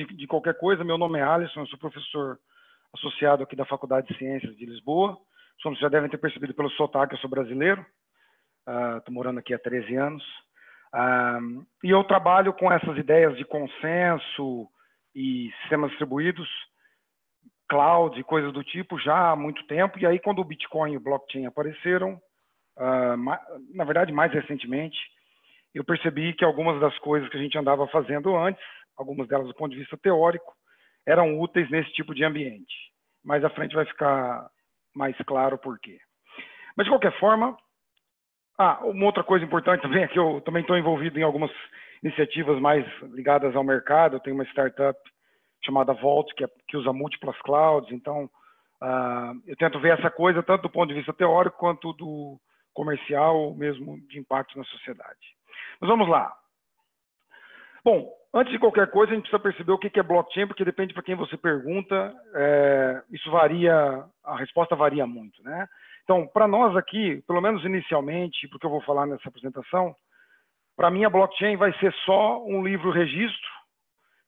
de qualquer coisa, meu nome é Alisson, eu sou professor associado aqui da Faculdade de Ciências de Lisboa. Como vocês já devem ter percebido pelo sotaque, eu sou brasileiro. Estou morando aqui há 13 anos. E eu trabalho com essas ideias de consenso e sistemas distribuídos, cloud e coisas do tipo já há muito tempo. E aí, quando o Bitcoin e o blockchain apareceram, na verdade, mais recentemente, eu percebi que algumas das coisas que a gente andava fazendo antes, algumas delas do ponto de vista teórico, eram úteis nesse tipo de ambiente. Mais à frente vai ficar mais claro por quê. Mas, de qualquer forma, uma outra coisa importante também é que eu também estou envolvido em algumas iniciativas mais ligadas ao mercado. Eu tenho uma startup chamada Vault, que usa múltiplas clouds. Então, eu tento ver essa coisa tanto do ponto de vista teórico quanto do comercial, ou mesmo de impacto na sociedade. Mas vamos lá. Bom, antes de qualquer coisa, a gente precisa perceber o que é blockchain, porque depende para quem você pergunta, isso varia, a resposta varia muito, né? Então, para nós aqui, pelo menos inicialmente, porque eu vou falar nessa apresentação, para mim a blockchain vai ser só um livro-registro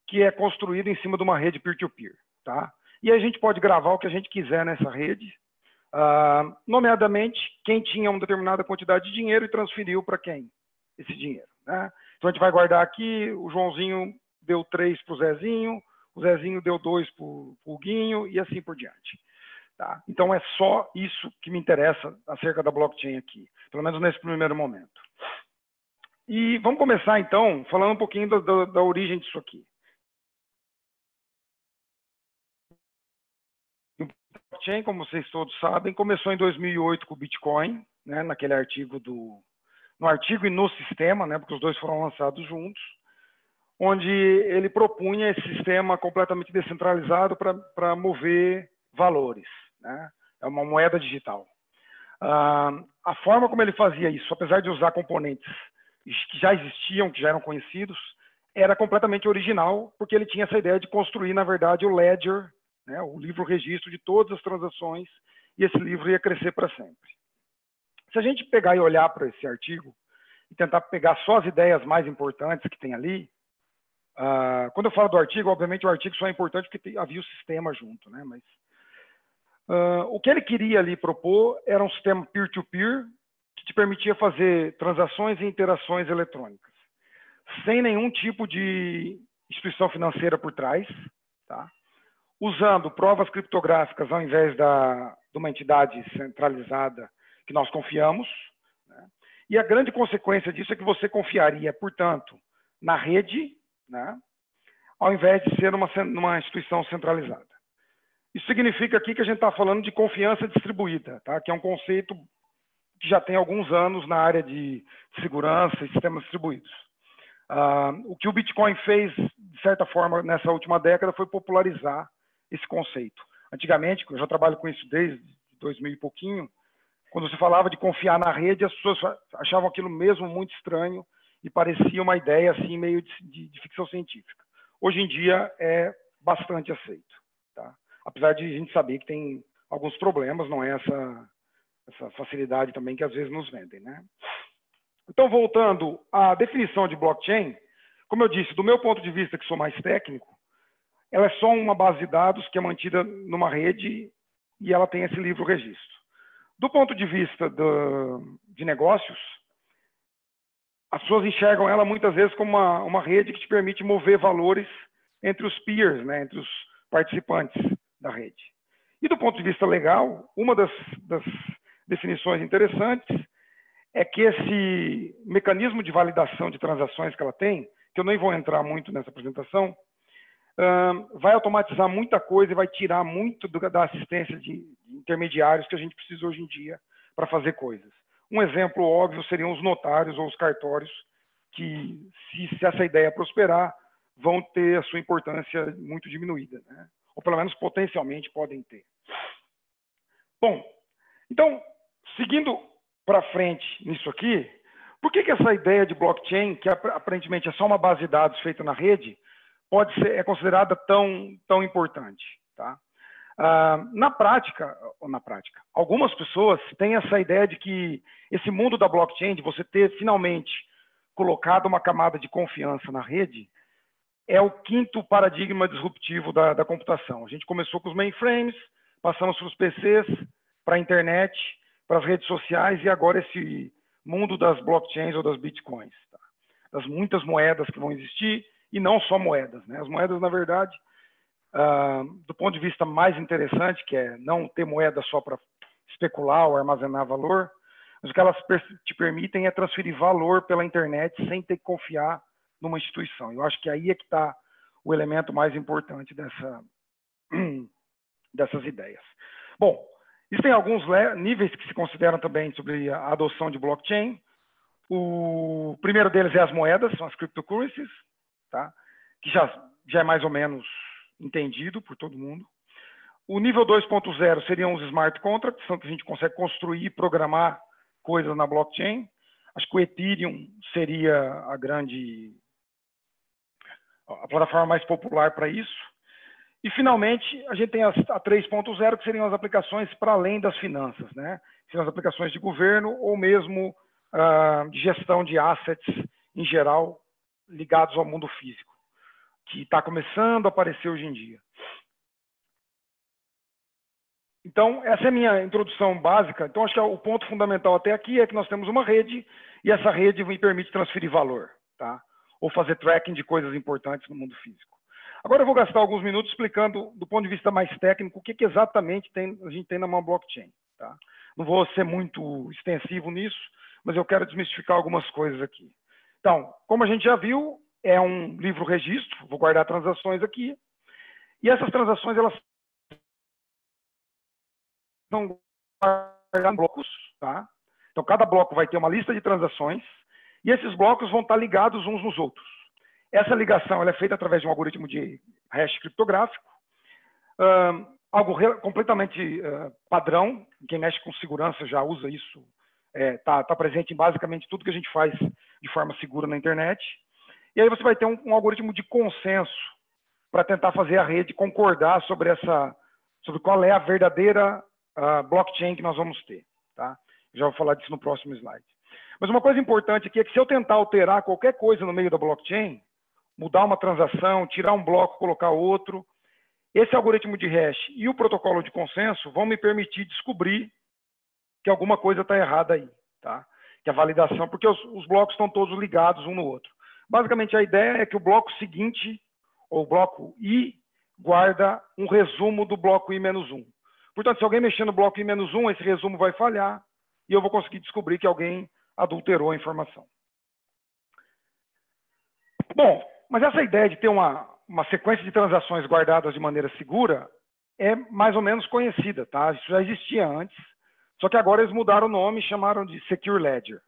que é construído em cima de uma rede peer-to-peer, tá? E a gente pode gravar o que a gente quiser nessa rede, nomeadamente quem tinha uma determinada quantidade de dinheiro e transferiu para quem esse dinheiro, né? Então a gente vai guardar aqui, o Joãozinho deu 3 para o Zezinho, o Zezinho deu 2 para o Guinho e assim por diante. Tá? Então é só isso que me interessa acerca da blockchain aqui, pelo menos nesse primeiro momento. E vamos começar então falando um pouquinho da origem disso aqui. O blockchain, como vocês todos sabem, começou em 2008 com o Bitcoin, né, naquele artigo no artigo e no sistema, né, porque os dois foram lançados juntos, onde ele propunha esse sistema completamente descentralizado para mover valores, né? É uma moeda digital. A forma como ele fazia isso, apesar de usar componentes que já existiam, que já eram conhecidos, era completamente original, porque ele tinha essa ideia de construir, na verdade, o ledger, né, o livro-registro de todas as transações, e esse livro ia crescer para sempre. Se a gente pegar e olhar para esse artigo e tentar pegar só as ideias mais importantes que tem ali, quando eu falo do artigo, obviamente o artigo só é importante porque havia o sistema junto, né? Mas o que ele queria ali propor era um sistema peer-to-peer que te permitia fazer transações e interações eletrônicas, sem nenhum tipo de instituição financeira por trás, tá? Usando provas criptográficas ao invés de uma entidade centralizada que nós confiamos, né? E a grande consequência disso é que você confiaria, portanto, na rede, né, ao invés de ser numa instituição centralizada. Isso significa aqui que a gente está falando de confiança distribuída, tá? Que é um conceito que já tem alguns anos na área de segurança e sistemas distribuídos. O que o Bitcoin fez, de certa forma, nessa última década, foi popularizar esse conceito. Antigamente, eu já trabalho com isso desde 2000 e pouquinho, quando se falava de confiar na rede, as pessoas achavam aquilo mesmo muito estranho e parecia uma ideia assim meio de ficção científica. Hoje em dia é bastante aceito, tá? Apesar de a gente saber que tem alguns problemas, não é essa facilidade também que às vezes nos vendem, né? Então, voltando à definição de blockchain, como eu disse, do meu ponto de vista, que sou mais técnico, ela é só uma base de dados que é mantida numa rede e ela tem esse livro-registro. Do ponto de vista de negócios, as pessoas enxergam ela muitas vezes como uma rede que te permite mover valores entre os peers, né, entre os participantes da rede. E do ponto de vista legal, uma das definições interessantes é que esse mecanismo de validação de transações que ela tem, que eu nem vou entrar muito nessa apresentação, vai automatizar muita coisa e vai tirar muito da assistência de intermediários que a gente precisa hoje em dia para fazer coisas. Um exemplo óbvio seriam os notários ou os cartórios, que, se essa ideia prosperar, vão ter a sua importância muito diminuída, né? Ou pelo menos potencialmente podem ter. Bom, então, seguindo para frente nisso aqui, por que essa ideia de blockchain, que aparentemente é só uma base de dados feita na rede, é considerada tão importante, tá? Na prática, algumas pessoas têm essa ideia de que esse mundo da blockchain, de você ter finalmente colocado uma camada de confiança na rede, é o quinto paradigma disruptivo da computação. A gente começou com os mainframes, passamos para os PCs, para a internet, para as redes sociais e agora esse mundo das blockchains ou das bitcoins, tá? Das muitas moedas que vão existir e não só moedas, né? As moedas, na verdade, do ponto de vista mais interessante, que é não ter moeda só para especular ou armazenar valor, mas o que elas te permitem é transferir valor pela internet sem ter que confiar numa instituição. Eu acho que aí é que está o elemento mais importante dessas ideias. Bom, existem alguns níveis que se consideram também sobre a adoção de blockchain. O primeiro deles é as moedas, são as cryptocurrencies, tá? Que já é mais ou menos entendido por todo mundo. O nível 2.0 seriam os smart contracts, são que a gente consegue construir e programar coisas na blockchain. Acho que o Ethereum seria a plataforma mais popular para isso. E, finalmente, a gente tem a 3.0, que seriam as aplicações para além das finanças, né? Seriam as aplicações de governo ou mesmo de gestão de assets em geral ligados ao mundo físico, que está começando a aparecer hoje em dia. Então, essa é a minha introdução básica. Então, acho que o ponto fundamental até aqui é que nós temos uma rede e essa rede me permite transferir valor, tá? Ou fazer tracking de coisas importantes no mundo físico. Agora eu vou gastar alguns minutos explicando, do ponto de vista mais técnico, o que exatamente a gente tem numa blockchain, tá? Não vou ser muito extensivo nisso, mas eu quero desmistificar algumas coisas aqui. Então, como a gente já viu, é um livro-registro, vou guardar transações aqui, e essas transações, elas são guardadas em blocos, tá? Então, cada bloco vai ter uma lista de transações, e esses blocos vão estar ligados uns nos outros. Essa ligação ela é feita através de um algoritmo de hash criptográfico, algo completamente padrão. Quem mexe com segurança já usa isso, tá presente em basicamente tudo que a gente faz de forma segura na internet. E aí você vai ter um algoritmo de consenso para tentar fazer a rede concordar sobre qual é a verdadeira blockchain que nós vamos ter, tá? Já vou falar disso no próximo slide. Mas uma coisa importante aqui é que se eu tentar alterar qualquer coisa no meio da blockchain, mudar uma transação, tirar um bloco, colocar outro, esse algoritmo de hash e o protocolo de consenso vão me permitir descobrir que alguma coisa está errada aí, tá? Que a validação, porque os blocos estão todos ligados um no outro. Basicamente, a ideia é que o bloco seguinte, ou o bloco I, guarda um resumo do bloco I-1. Portanto, se alguém mexer no bloco I-1, esse resumo vai falhar e eu vou conseguir descobrir que alguém adulterou a informação. Bom, mas essa ideia de ter uma sequência de transações guardadas de maneira segura é mais ou menos conhecida, tá? Isso já existia antes, só que agora eles mudaram o nome e chamaram de Secure Ledger,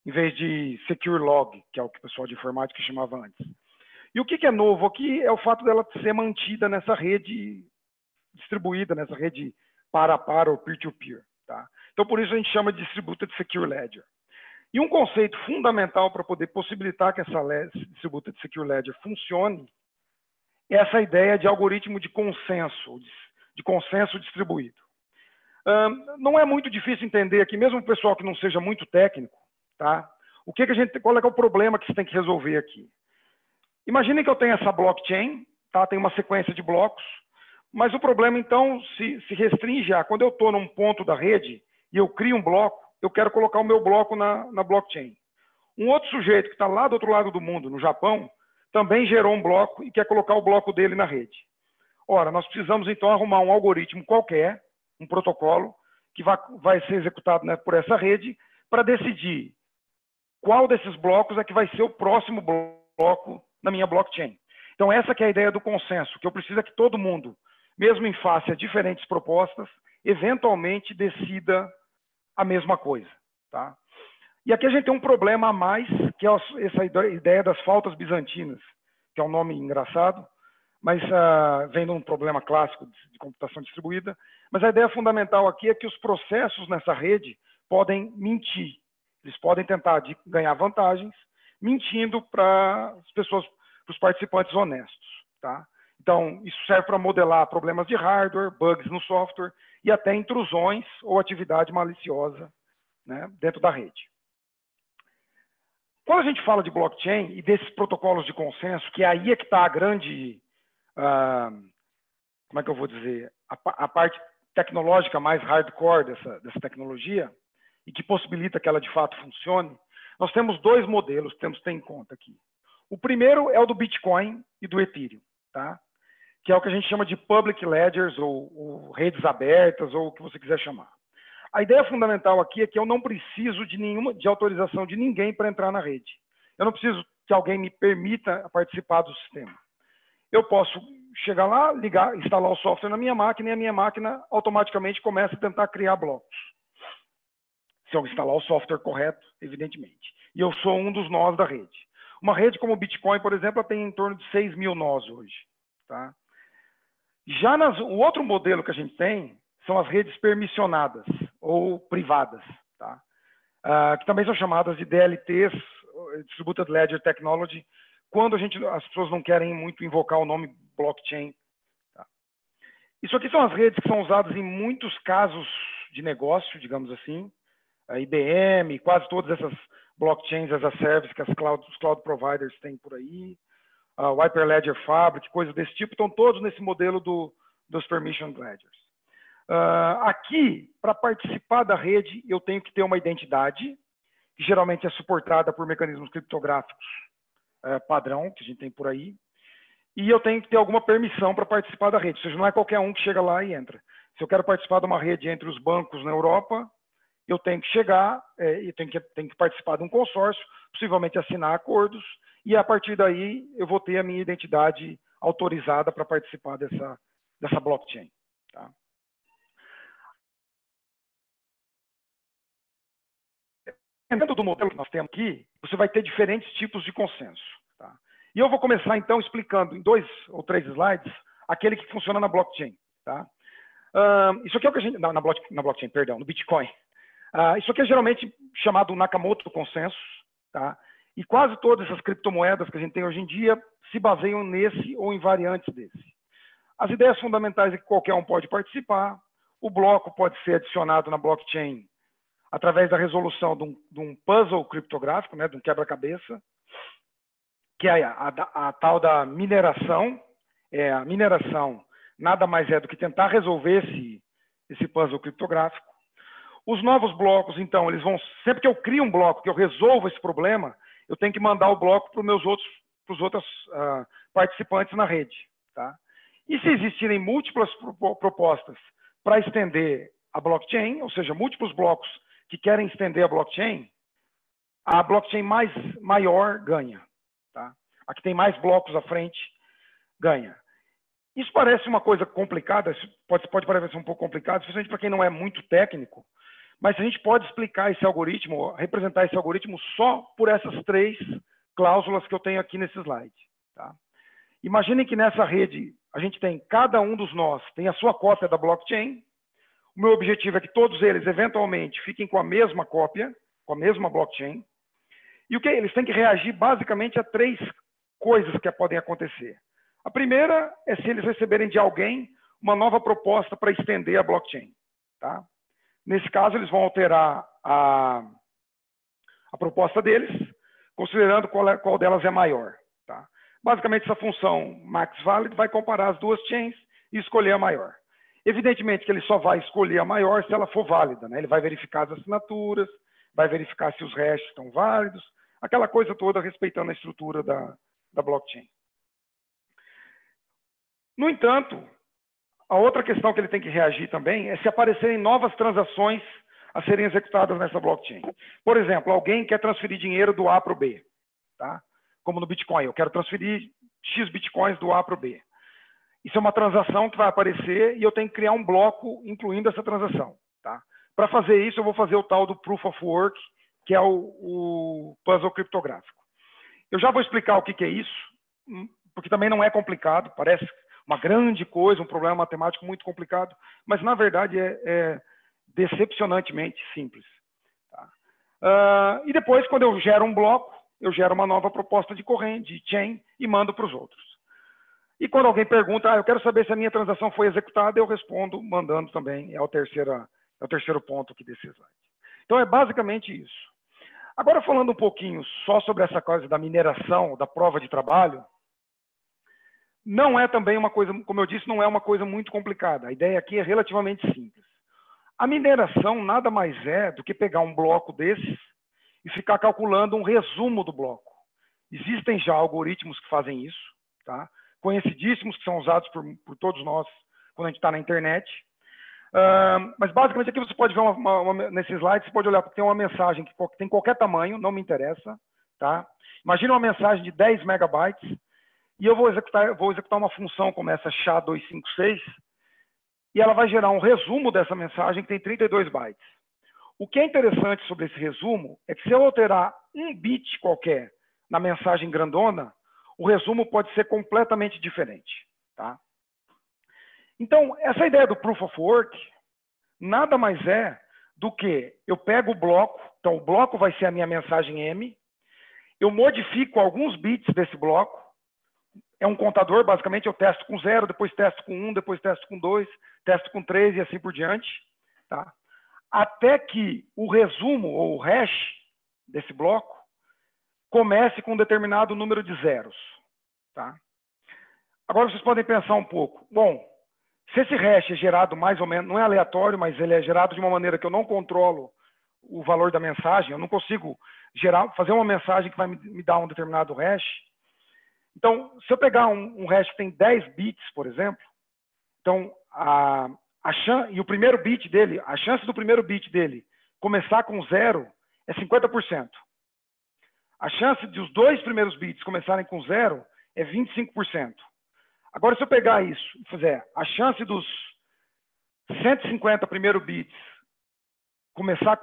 em vez de Secure Log, que é o que o pessoal de informática chamava antes. E o que é novo aqui é o fato dela ser mantida nessa rede distribuída, nessa rede para a para ou peer-to-peer, tá? Então, por isso a gente chama de Distributed Secure Ledger. E um conceito fundamental para poder possibilitar que essa Distributed Secure Ledger funcione é essa ideia de algoritmo de consenso distribuído. Não é muito difícil entender aqui, mesmo o pessoal que não seja muito técnico, tá? Qual é o problema que você tem que resolver aqui? Imaginem que eu tenho essa blockchain, tá? Tem uma sequência de blocos, mas o problema, então, se restringe a quando eu estou num ponto da rede e eu crio um bloco, eu quero colocar o meu bloco na blockchain. Um outro sujeito que está lá do outro lado do mundo, no Japão, também gerou um bloco e quer colocar o bloco dele na rede. Ora, nós precisamos, então, arrumar um algoritmo qualquer, um protocolo, que vai ser executado, né, por essa rede, para decidir qual desses blocos é que vai ser o próximo bloco na minha blockchain. Então, essa que é a ideia do consenso, que eu preciso que todo mundo, mesmo em face a diferentes propostas, eventualmente decida a mesma coisa, tá? E aqui a gente tem um problema a mais, que é essa ideia das faltas bizantinas, que é um nome engraçado, mas vem de um problema clássico de computação distribuída. Mas a ideia fundamental aqui é que os processos nessa rede podem mentir. Eles podem tentar ganhar vantagens, mentindo para as pessoas, para os participantes honestos, tá? Então, isso serve para modelar problemas de hardware, bugs no software e até intrusões ou atividade maliciosa, né, dentro da rede. Quando a gente fala de blockchain e desses protocolos de consenso, que aí é que está a grande, como é que eu vou dizer, a parte tecnológica mais hardcore dessa tecnologia, e que possibilita que ela de fato funcione, nós temos dois modelos que temos que ter em conta aqui. O primeiro é o do Bitcoin e do Ethereum, tá? Que é o que a gente chama de public ledgers, ou redes abertas, ou o que você quiser chamar. A ideia fundamental aqui é que eu não preciso de autorização de ninguém para entrar na rede. Eu não preciso que alguém me permita participar do sistema. Eu posso chegar lá, ligar, instalar o software na minha máquina, e a minha máquina automaticamente começa a tentar criar blocos. Se eu instalar o software correto, evidentemente. E eu sou um dos nós da rede. Uma rede como o Bitcoin, por exemplo, tem em torno de 6 mil nós hoje. Tá? Já o outro modelo que a gente tem são as redes permissionadas ou privadas, tá? Que também são chamadas de DLTs, Distributed Ledger Technology, quando as pessoas não querem muito invocar o nome blockchain. Tá? Isso aqui são as redes que são usadas em muitos casos de negócio, digamos assim, a IBM, quase todas essas blockchains as a service que os cloud providers têm por aí, a Hyperledger Fabric, coisas desse tipo, estão todos nesse modelo dos permissioned ledgers. Aqui, para participar da rede, eu tenho que ter uma identidade, que geralmente é suportada por mecanismos criptográficos padrão, que a gente tem por aí, e eu tenho que ter alguma permissão para participar da rede, ou seja, não é qualquer um que chega lá e entra. Se eu quero participar de uma rede entre os bancos na Europa, eu tenho que chegar e tenho que participar de um consórcio, possivelmente assinar acordos, e a partir daí eu vou ter a minha identidade autorizada para participar dessa blockchain. Tá? Dentro do modelo que nós temos aqui, você vai ter diferentes tipos de consenso. Tá? E eu vou começar, então, explicando em 2 ou 3 slides aquele que funciona na blockchain. Tá? Isso aqui é o que a gente... Na blockchain, perdão, no Bitcoin. Isso aqui é geralmente chamado Nakamoto Consenso. Tá? E quase todas essas criptomoedas que a gente tem hoje em dia se baseiam nesse ou em variantes desse. As ideias fundamentais é que qualquer um pode participar, o bloco pode ser adicionado na blockchain através da resolução de um puzzle criptográfico, né, de um quebra-cabeça, que é a tal da mineração. A mineração nada mais é do que tentar resolver esse puzzle criptográfico. Os novos blocos, então, eles vão... Sempre que eu crio um bloco, que eu resolvo esse problema, eu tenho que mandar o bloco para os outros participantes na rede. Tá? E se existirem múltiplas propostas para estender a blockchain, ou seja, múltiplos blocos que querem estender a blockchain maior ganha. Tá? A que tem mais blocos à frente ganha. Isso parece uma coisa complicada, pode parecer um pouco complicado, especialmente para quem não é muito técnico, mas a gente pode explicar esse algoritmo, representar esse algoritmo só por essas 3 cláusulas que eu tenho aqui nesse slide. Tá? Imaginem que nessa rede a gente tem, cada um dos nós tem a sua cópia da blockchain. O meu objetivo é que todos eles, eventualmente, fiquem com a mesma cópia, com a mesma blockchain. E o que eles têm que reagir basicamente a 3 coisas que podem acontecer. A primeira é se eles receberem de alguém uma nova proposta para estender a blockchain. Tá? Nesse caso, eles vão alterar a proposta deles, considerando qual delas é maior. Tá? Basicamente, essa função max_valid vai comparar as 2 chains e escolher a maior. Evidentemente que ele só vai escolher a maior se ela for válida. Né? Ele vai verificar as assinaturas, vai verificar se os hashes estão válidos, aquela coisa toda respeitando a estrutura da blockchain. No entanto, a outra questão que ele tem que reagir também é se aparecerem novas transações a serem executadas nessa blockchain. Por exemplo, alguém quer transferir dinheiro do A para o B. Tá? Como no Bitcoin, eu quero transferir X bitcoins do A para o B. Isso é uma transação que vai aparecer e eu tenho que criar um bloco incluindo essa transação. Tá? Para fazer isso, eu vou fazer o tal do Proof of Work, que é o puzzle criptográfico. Eu já vou explicar o que é isso, porque também não é complicado, parece uma grande coisa, um problema matemático muito complicado, mas na verdade é decepcionantemente simples. Tá? E depois, quando eu gero um bloco, eu gero uma nova proposta de corrente, de chain, e mando para os outros. E quando alguém pergunta, eu quero saber se a minha transação foi executada, eu respondo mandando também, é o terceiro ponto aqui desse slide. Então é basicamente isso. Agora, falando um pouquinho só sobre essa coisa da mineração, da prova de trabalho, não é também uma coisa, como eu disse, não é uma coisa muito complicada. A ideia aqui é relativamente simples. A mineração nada mais é do que pegar um bloco desses e ficar calculando um resumo do bloco. Existem já algoritmos que fazem isso, tá? Conhecidíssimos, que são usados por todos nós quando a gente está na internet. Mas basicamente aqui você pode ver nesse slide, você pode olhar porque tem uma mensagem que tem qualquer tamanho, não me interessa, tá? Imagina uma mensagem de 10 megabytes e eu vou executar uma função como essa SHA-256 e ela vai gerar um resumo dessa mensagem que tem 32 bytes. O que é interessante sobre esse resumo é que se eu alterar um bit qualquer na mensagem grandona, o resumo pode ser completamente diferente, tá? Então, essa ideia do Proof of Work nada mais é do que eu pego o bloco, então o bloco vai ser a minha mensagem M, eu modifico alguns bits desse bloco, é um contador, basicamente eu testo com 0, depois testo com 1, depois testo com 2, testo com 3 e assim por diante, tá? Até que o resumo ou o hash desse bloco comece com um determinado número de zeros, tá? Agora vocês podem pensar um pouco. Bom, se esse hash é gerado mais ou menos, não é aleatório, mas ele é gerado de uma maneira que eu não controlo o valor da mensagem, eu não consigo fazer uma mensagem que vai me dar um determinado hash. Então, se eu pegar um hash que tem 10 bits, por exemplo, então e o primeiro bit dele, a chance do primeiro bit dele começar com 0 é 50%. A chance de os dois primeiros bits começarem com 0 é 25%. Agora, se eu pegar isso e fizer a chance dos 150 primeiros bits começar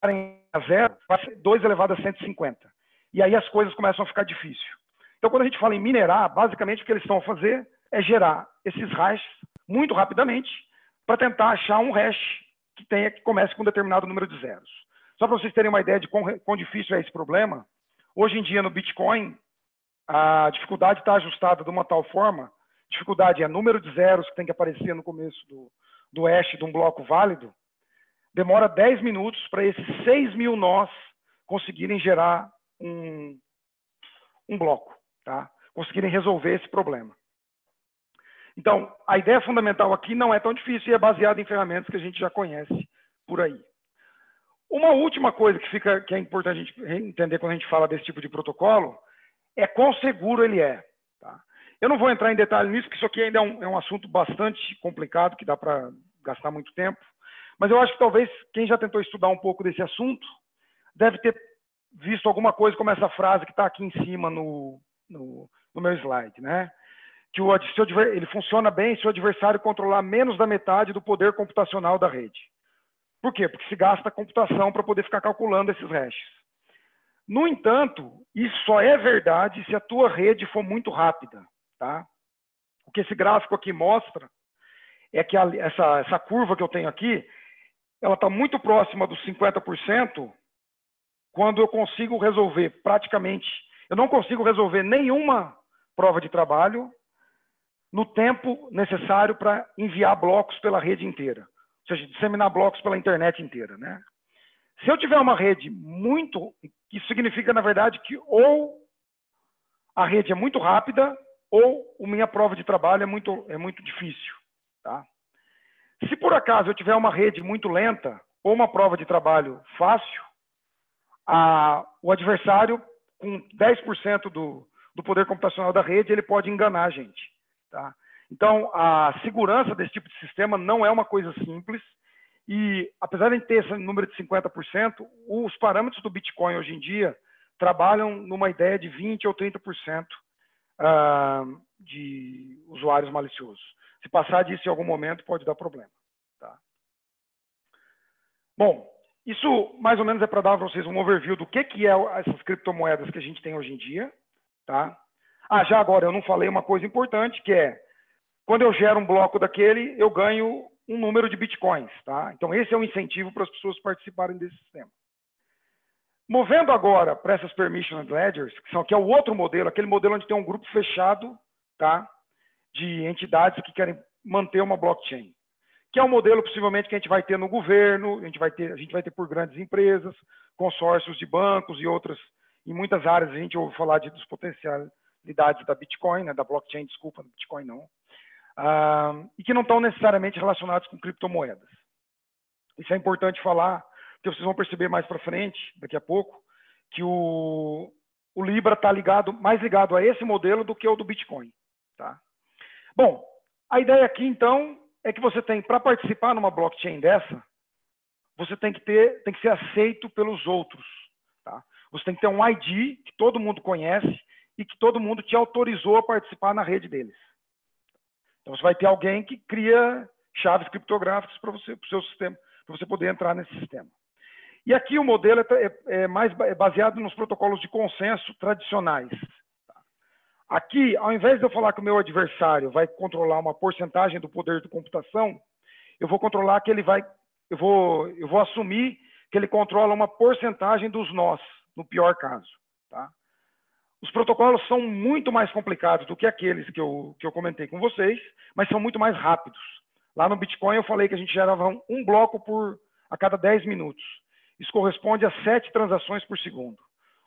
a 0, vai ser 2 elevado a 150. E aí as coisas começam a ficar difíceis. Então, quando a gente fala em minerar, basicamente o que eles estão a fazer é gerar esses hashes muito rapidamente para tentar achar um hash que comece com um determinado número de zeros. Só para vocês terem uma ideia de quão difícil é esse problema, hoje em dia no Bitcoin, a dificuldade está ajustada de uma tal forma, dificuldade é número de zeros que tem que aparecer no começo do hash de um bloco válido, demora 10 minutos para esses 6.000 nós conseguirem gerar um bloco, tá? Conseguirem resolver esse problema. Então, a ideia fundamental aqui não é tão difícil e é baseada em ferramentas que a gente já conhece por aí. Uma última coisa que é importante a gente entender quando a gente fala desse tipo de protocolo é quão seguro ele é. Tá? Eu não vou entrar em detalhe nisso, porque isso aqui ainda é um assunto bastante complicado, que dá para gastar muito tempo. Mas eu acho que talvez quem já tentou estudar um pouco desse assunto deve ter visto alguma coisa como essa frase que está aqui em cima no meu slide, né? Que ele funciona bem se o adversário controlar menos da metade do poder computacional da rede. Por quê? Porque se gasta computação para poder ficar calculando esses hashes. No entanto, isso só é verdade se a tua rede for muito rápida, tá? O que esse gráfico aqui mostra é que essa curva que eu tenho aqui, ela está muito próxima dos 50% quando eu consigo resolver praticamente, eu não consigo resolver nenhuma prova de trabalho no tempo necessário para enviar blocos pela rede inteira. Ou seja, disseminar blocos pela internet inteira, né? Se eu tiver uma rede isso significa, na verdade, que ou a rede é muito rápida ou a minha prova de trabalho é muito difícil, tá? Se por acaso eu tiver uma rede muito lenta ou uma prova de trabalho fácil, o adversário, com 10% do poder computacional da rede, ele pode enganar a gente, tá? Então, a segurança desse tipo de sistema não é uma coisa simples e, apesar de a gente ter esse número de 50%, os parâmetros do Bitcoin hoje em dia trabalham numa ideia de 20% ou 30% de usuários maliciosos. Se passar disso em algum momento, pode dar problema, tá? Bom, isso mais ou menos é para dar para vocês um overview do que é essas criptomoedas que a gente tem hoje em dia, tá? Já agora, eu não falei uma coisa importante, que é, quando eu gero um bloco daquele, eu ganho um número de bitcoins, tá? Então, esse é um incentivo para as pessoas participarem desse sistema. Movendo agora para essas permissioned ledgers, que é o outro modelo, aquele modelo onde tem um grupo fechado, tá? De entidades que querem manter uma blockchain. que é um modelo possivelmente que a gente vai ter no governo, a gente vai ter por grandes empresas, consórcios de bancos e outras, em muitas áreas a gente ouve falar das potencialidades da Bitcoin, né, da blockchain, desculpa, Bitcoin não, e que não estão necessariamente relacionados com criptomoedas. Isso é importante falar, porque vocês vão perceber mais para frente, daqui a pouco, que o Libra está mais ligado a esse modelo do que o do Bitcoin. Tá? Bom, a ideia aqui, então, é que você tem, para participar numa blockchain dessa, você tem que ser aceito pelos outros. Tá? Você tem que ter um ID que todo mundo conhece e que todo mundo te autorizou a participar na rede deles. Então, você vai ter alguém que cria chaves criptográficas para o seu sistema, para você poder entrar nesse sistema. E aqui o modelo é baseado nos protocolos de consenso tradicionais. Aqui, ao invés de eu falar que o meu adversário vai controlar uma porcentagem do poder de computação, eu vou controlar que eu vou assumir que ele controla uma porcentagem dos nós, no pior caso. Tá? Os protocolos são muito mais complicados do que aqueles que eu comentei com vocês, mas são muito mais rápidos. Lá no Bitcoin eu falei que a gente gerava um bloco a cada 10 minutos. Isso corresponde a 7 transações por segundo.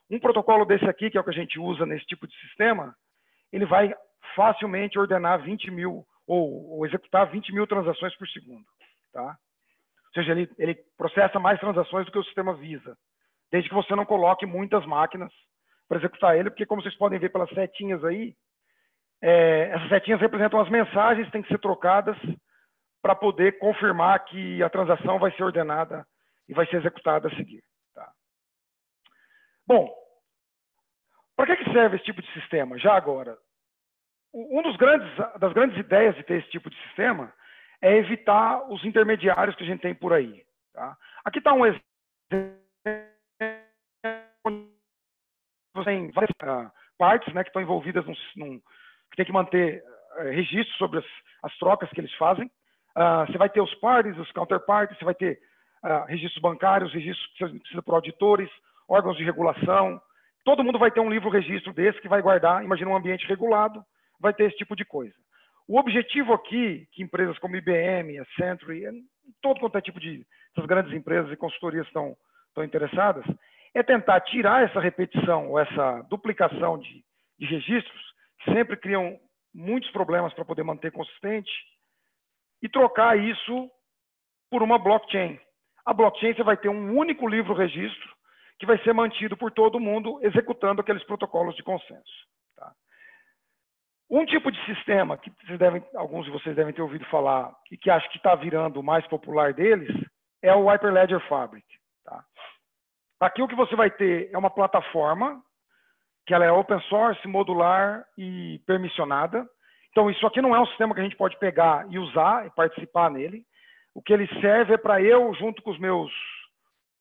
Um protocolo desse aqui, que é o que a gente usa nesse tipo de sistema, ele vai facilmente ordenar 20 mil, ou executar 20 mil transações por segundo. Tá? Ou seja, ele processa mais transações do que o sistema Visa, desde que você não coloque muitas máquinas para executar ele, porque como vocês podem ver pelas setinhas aí, essas setinhas representam as mensagens que têm que ser trocadas para poder confirmar que a transação vai ser ordenada e vai ser executada a seguir. Tá? Bom, para que serve esse tipo de sistema? Já agora, das grandes ideias de ter esse tipo de sistema é evitar os intermediários que a gente tem por aí. Tá? Aqui está um exemplo. Você tem várias partes, né, que estão envolvidas que tem que manter registros sobre as trocas que eles fazem. Você vai ter os parties, os counterparties, você vai ter registros bancários, registros que você precisa por auditores, órgãos de regulação. Todo mundo vai ter um livro-registro desse que vai guardar, imagina um ambiente regulado, vai ter esse tipo de coisa. O objetivo aqui, que empresas como IBM, a Century, todo quanto é tipo essas grandes empresas e consultorias estão interessadas, é tentar tirar essa repetição ou essa duplicação de registros, que sempre criam muitos problemas para poder manter consistente, e trocar isso por uma blockchain. A blockchain você vai ter um único livro-registro que vai ser mantido por todo mundo executando aqueles protocolos de consenso. Tá? Um tipo de sistema que alguns de vocês devem ter ouvido falar e que acho que está virando o mais popular deles é o Hyperledger Fabric. Tá? Aqui o que você vai ter é uma plataforma que ela é open source, modular e permissionada. Então isso aqui não é um sistema que a gente pode pegar e usar e participar nele. O que ele serve é para eu, junto com os meus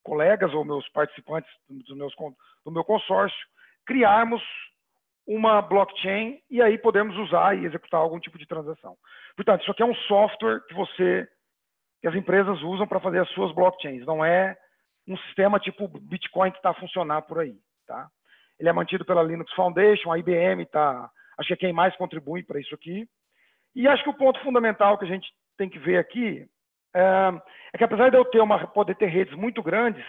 colegas ou meus participantes do meu consórcio, criarmos uma blockchain e aí podemos usar e executar algum tipo de transação. Portanto, isso aqui é um software que as empresas usam para fazer as suas blockchains. Não é um sistema tipo Bitcoin que está a funcionar por aí. Tá? Ele é mantido pela Linux Foundation, a IBM acho que é quem mais contribui para isso aqui. E acho que o ponto fundamental que a gente tem que ver aqui é que apesar de eu poder ter redes muito grandes,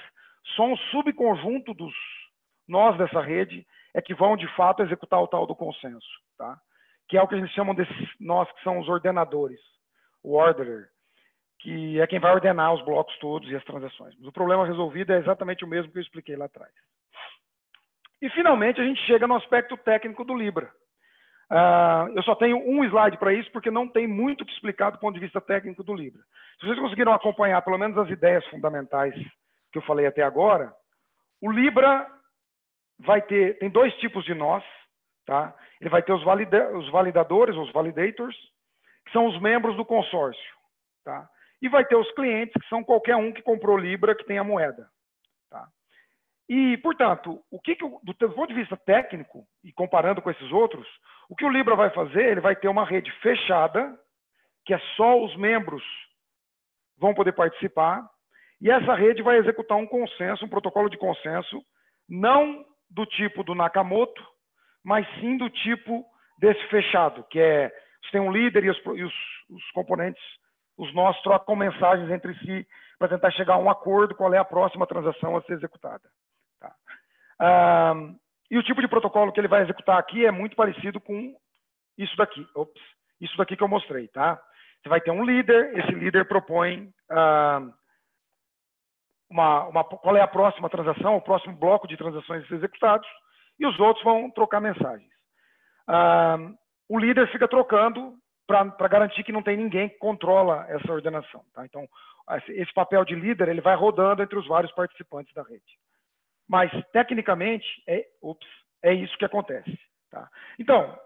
só um subconjunto dos nós dessa rede é que vão de fato executar o tal do consenso, tá? Que é o que eles chamam desses nós que são os ordenadores, o orderer, que é quem vai ordenar os blocos todos e as transações. Mas o problema resolvido é exatamente o mesmo que eu expliquei lá atrás. E finalmente a gente chega no aspecto técnico do Libra. Eu só tenho um slide para isso, porque não tem muito o que explicar do ponto de vista técnico do Libra. Se vocês conseguiram acompanhar pelo menos as ideias fundamentais que eu falei até agora, o Libra tem dois tipos de nós. Tá? Ele vai ter os validadores, os validators, que são os membros do consórcio. Tá? E vai ter os clientes, que são qualquer um que comprou Libra, que tem a moeda. Tá? E, portanto, do ponto de vista técnico, e comparando com esses outros, o que o Libra vai fazer, ele vai ter uma rede fechada, que é só os membros vão poder participar, e essa rede vai executar um consenso, um protocolo de consenso, não do tipo do Nakamoto, mas sim do tipo desse fechado, que é, você tem um líder e os componentes os nós trocam mensagens entre si para tentar chegar a um acordo qual é a próxima transação a ser executada. Tá? E o tipo de protocolo que ele vai executar aqui é muito parecido com isso daqui. Ops, isso daqui que eu mostrei. Tá? Você vai ter um líder, esse líder propõe qual é a próxima transação, o próximo bloco de transações a ser executados, e os outros vão trocar mensagens. O líder fica trocando para garantir que não tem ninguém que controla essa ordenação. Tá? Então, esse papel de líder ele vai rodando entre os vários participantes da rede. Mas, tecnicamente, é isso que acontece. Tá? Então,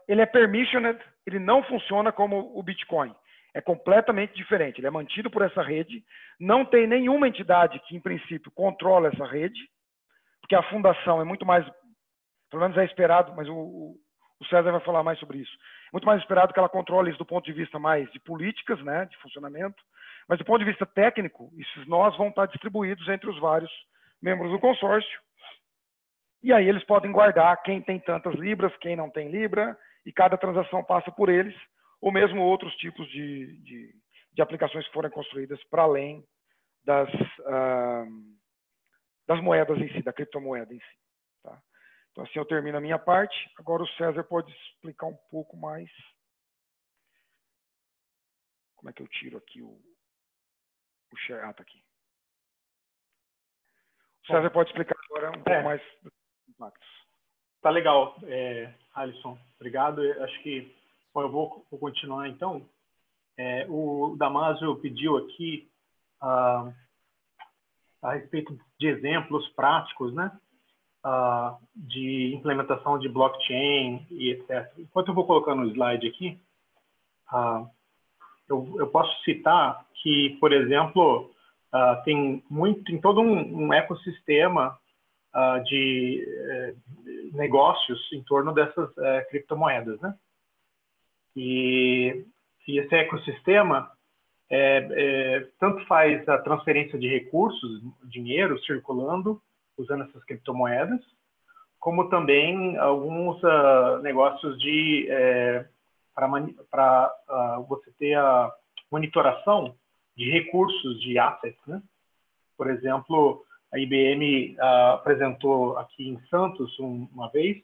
ele é permissioned, ele não funciona como o Bitcoin. É completamente diferente. Ele é mantido por essa rede. Não tem nenhuma entidade que, em princípio, controla essa rede, porque a fundação é muito mais, pelo menos é esperado, mas o César vai falar mais sobre isso. É muito mais esperado que ela controle isso do ponto de vista mais de políticas, né, de funcionamento. Mas do ponto de vista técnico, esses nós vão estar distribuídos entre os vários membros do consórcio. E aí eles podem guardar quem tem tantas libras, quem não tem libra, e cada transação passa por eles, ou mesmo outros tipos de aplicações que forem construídas para além das moedas em si, da criptomoeda em si. Tá? Então, assim eu termino a minha parte. Agora o César pode explicar um pouco mais. Como é que eu tiro aqui o share? Ah, tá aqui. O César pode explicar agora um pouco mais dos impactos. Tá legal, Alisson. Obrigado. Eu acho que bom, eu vou continuar, então. O Damásio pediu aqui a respeito de exemplos práticos, né, de implementação de blockchain e etc. Enquanto eu vou colocando o slide aqui, eu posso citar que, por exemplo, tem todo um ecossistema de negócios em torno dessas criptomoedas, né? E esse ecossistema tanto faz a transferência de recursos, dinheiro circulando, usando essas criptomoedas, como também alguns negócios para você ter a monitoração de recursos, de assets, né? Por exemplo, a IBM apresentou aqui em Santos uma vez,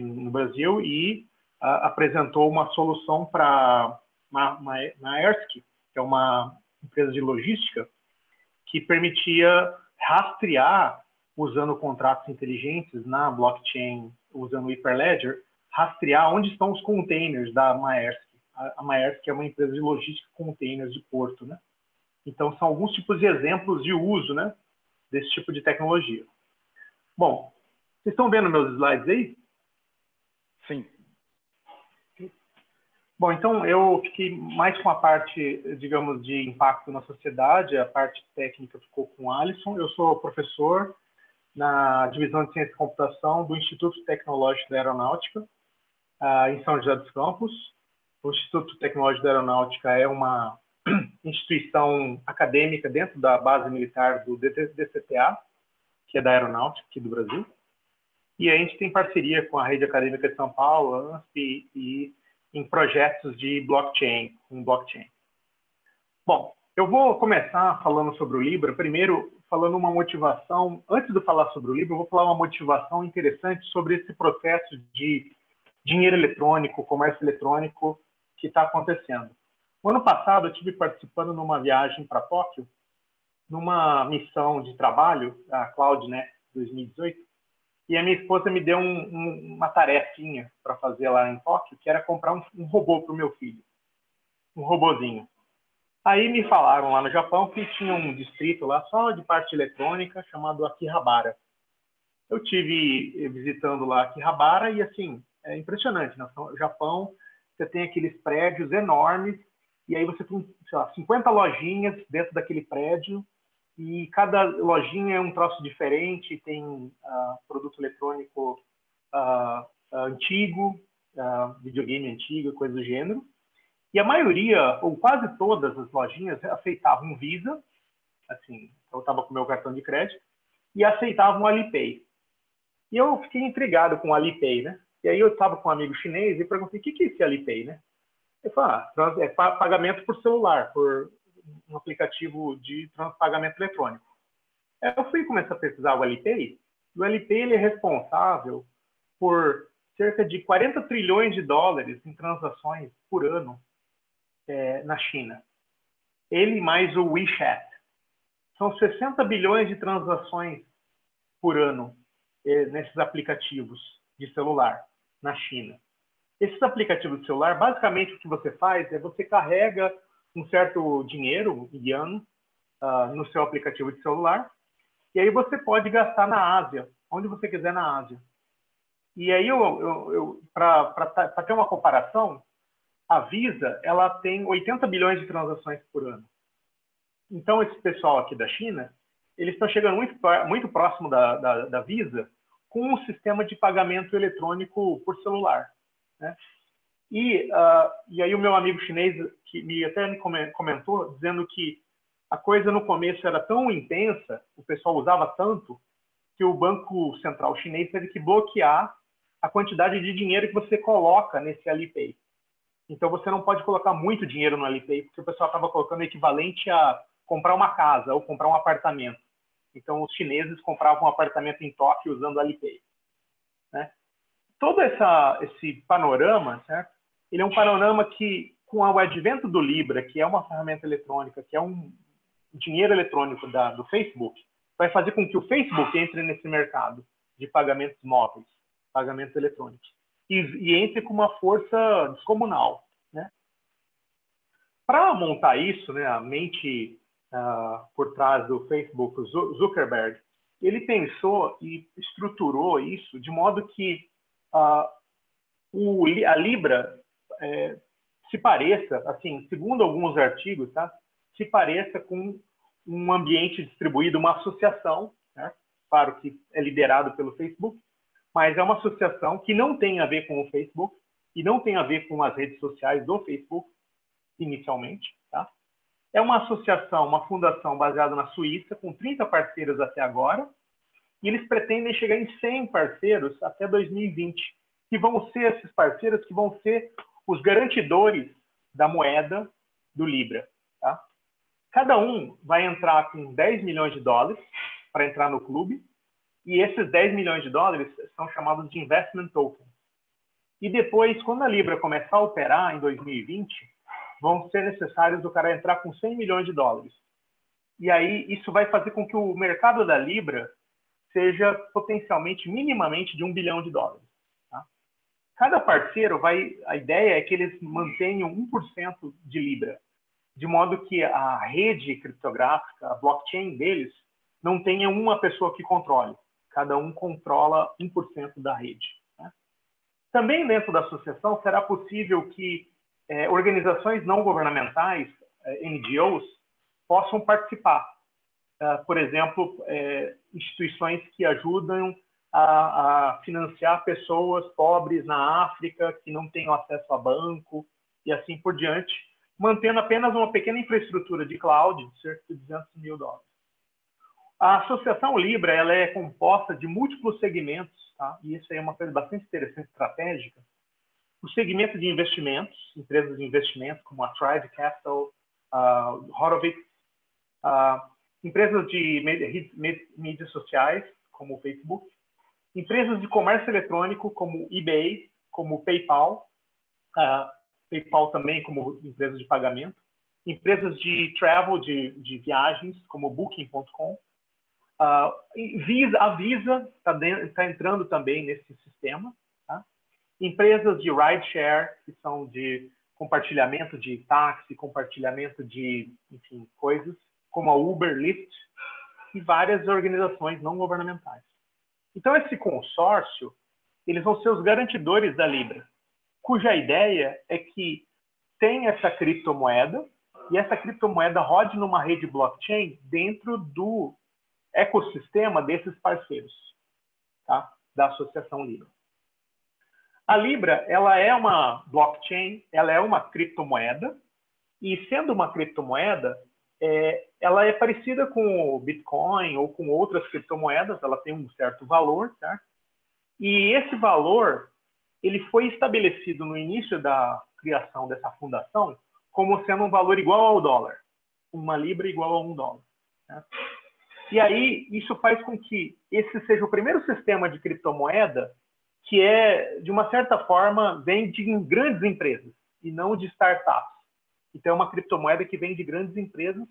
no Brasil, e apresentou uma solução para Maersk, que é uma empresa de logística, que permitia rastrear, usando contratos inteligentes na blockchain, usando o Hyperledger, rastrear onde estão os containers da Maersk. A Maersk é uma empresa de logística de containers de porto, né? Então, são alguns tipos de exemplos de uso, né, desse tipo de tecnologia. Bom, vocês estão vendo meus slides aí? Sim. Bom, então eu fiquei mais com a parte, digamos, de impacto na sociedade, a parte técnica ficou com o Alisson. Eu sou professor na Divisão de Ciência e Computação do Instituto Tecnológico da Aeronáutica, em São José dos Campos. O Instituto Tecnológico da Aeronáutica é uma instituição acadêmica dentro da base militar do DCTA, que é da Aeronáutica aqui do Brasil. E a gente tem parceria com a Rede Acadêmica de São Paulo, a ANSP, e em projetos de blockchain, Bom, eu vou começar falando sobre o Libra. Primeiro, falando uma motivação. Antes de falar sobre o Libra, eu vou falar uma motivação interessante sobre esse processo de dinheiro eletrônico, comércio eletrônico que está acontecendo. No ano passado, eu estive participando numa viagem para Tóquio, numa missão de trabalho, a CloudNet 2018, e a minha esposa me deu uma tarefinha para fazer lá em Tóquio, que era comprar um robô para o meu filho, um robozinho. Aí me falaram lá no Japão que tinha um distrito lá só de parte eletrônica chamado Akihabara. Eu tive visitando lá Akihabara e, assim, é impressionante. No Japão, você tem aqueles prédios enormes e aí você tem, sei lá, 50 lojinhas dentro daquele prédio e cada lojinha é um troço diferente, tem produto eletrônico antigo, videogame antigo, coisa do gênero. E a maioria, ou quase todas as lojinhas, aceitavam Visa, assim, eu estava com o meu cartão de crédito, e aceitavam Alipay. E eu fiquei intrigado com o Alipay, né? E aí eu estava com um amigo chinês e perguntei, o que é esse Alipay, né? Eu falo, é pagamento por celular, por um aplicativo de pagamento eletrônico. Eu fui começar a pesquisar o Alipay. O Alipay ele é responsável por cerca de 40 trilhões de dólares em transações por ano na China. Ele mais o WeChat. São 60 bilhões de transações por ano nesses aplicativos de celular na China. Esses aplicativos de celular, basicamente o que você faz é você carrega um certo dinheiro, yuan, no seu aplicativo de celular, e aí você pode gastar na Ásia, onde você quiser na Ásia. E aí, para ter uma comparação, a Visa ela tem 80 bilhões de transações por ano. Então, esse pessoal aqui da China, eles estão chegando muito próximo da Visa com um sistema de pagamento eletrônico por celular, né? E aí o meu amigo chinês que até me comentou, dizendo que a coisa no começo era tão intensa, o pessoal usava tanto, que o Banco Central Chinês teve que bloquear a quantidade de dinheiro que você coloca nesse Alipay. Então, você não pode colocar muito dinheiro no Alipay, porque o pessoal estava colocando o equivalente a comprar uma casa ou comprar um apartamento. Então, os chineses compravam um apartamento em Tóquio usando o Alipay, né? Todo esse panorama, certo? Ele é um panorama que, com o advento do Libra, que é uma ferramenta eletrônica, que é um dinheiro eletrônico do Facebook, vai fazer com que o Facebook entre nesse mercado de pagamentos móveis, pagamentos eletrônicos, e entre com uma força descomunal, né? Para montar isso, né, a mente por trás do Facebook, o Zuckerberg, ele pensou e estruturou isso de modo que a Libra se pareça, assim, segundo alguns artigos, tá, se pareça com um ambiente distribuído, uma associação, né? Claro que é liderado pelo Facebook, mas é uma associação que não tem a ver com o Facebook e não tem a ver com as redes sociais do Facebook, inicialmente, tá? É uma associação, uma fundação baseada na Suíça, com 30 parceiros até agora, e eles pretendem chegar em 100 parceiros até 2020, que vão ser esses parceiros que vão ser os garantidores da moeda do Libra, tá? Cada um vai entrar com 10 milhões de dólares para entrar no clube, e esses 10 milhões de dólares são chamados de investment tokens. E depois, quando a Libra começar a operar em 2020, vão ser necessários o cara entrar com 100 milhões de dólares. E aí isso vai fazer com que o mercado da Libra seja potencialmente, minimamente, de 1 bilhão de dólares. Tá? Cada parceiro a ideia é que eles mantenham 1% de Libra, de modo que a rede criptográfica, a blockchain deles, não tenha uma pessoa que controle. Cada um controla 1% da rede. Né? Também dentro da associação será possível que organizações não governamentais, NGOs, possam participar. Por exemplo, instituições que ajudam a financiar pessoas pobres na África que não têm acesso a banco e assim por diante, mantendo apenas uma pequena infraestrutura de cloud de cerca de 200 mil dólares. A Associação Libra ela é composta de múltiplos segmentos, tá? E isso aí é uma coisa bastante interessante, estratégica. O segmento de investimentos, empresas de investimentos como a Thrive Capital, Horowitz, empresas de mídias sociais, como o Facebook, empresas de comércio eletrônico, como eBay, como PayPal, PayPal também como empresa de pagamento, empresas de travel, de viagens, como Booking.com, a Visa está entrando também nesse sistema, tá? Empresas de rideshare, que são de compartilhamento de táxi, compartilhamento de, enfim, coisas, como a Uber, Lyft, e várias organizações não governamentais. Então, esse consórcio, eles vão ser os garantidores da Libra, cuja ideia é que tem essa criptomoeda, e essa criptomoeda rode numa rede blockchain dentro do ecossistema desses parceiros, tá? Da Associação Libra. A Libra, ela é uma blockchain, ela é uma criptomoeda, e sendo uma criptomoeda, ela é parecida com o Bitcoin ou com outras criptomoedas, ela tem um certo valor, tá? E esse valor, ele foi estabelecido no início da criação dessa fundação como sendo um valor igual ao dólar. Uma libra igual a $1. Né? E aí, isso faz com que esse seja o primeiro sistema de criptomoeda que de uma certa forma, vem de grandes empresas e não de startups. Então, é uma criptomoeda que vem de grandes empresas,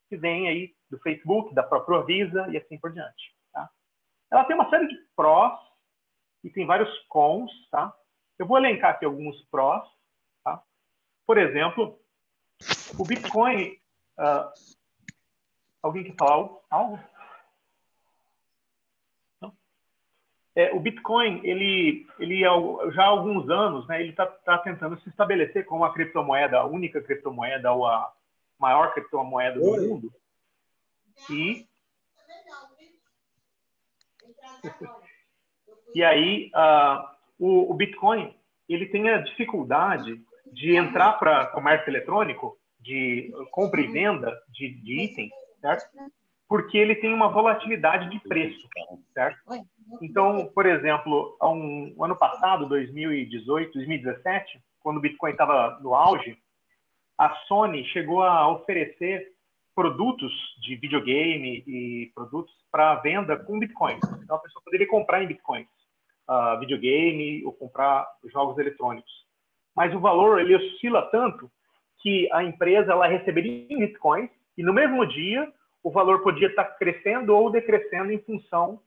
que vem aí do Facebook, da própria Visa e assim por diante. Tá? Ela tem uma série de prós e tem vários cons. Tá? Eu vou elencar aqui alguns prós. Tá? Por exemplo, o Bitcoin... alguém quer falar algo? O Bitcoin, ele já há alguns anos, né, ele está tentando se estabelecer como a criptomoeda, a única criptomoeda ou a maior criptomoeda do mundo. E aí, o Bitcoin, ele tem a dificuldade de entrar para comércio eletrônico, de compra e venda de itens, certo? Porque ele tem uma volatilidade de preço, certo? Então, por exemplo, ano passado, 2018, 2017, quando o Bitcoin estava no auge, a Sony chegou a oferecer produtos de videogame e produtos para venda com Bitcoin. Então, a pessoa poderia comprar em Bitcoins, videogame ou comprar jogos eletrônicos. Mas o valor, ele oscila tanto que a empresa ela receberia em Bitcoins e, no mesmo dia, o valor podia estar crescendo ou decrescendo em função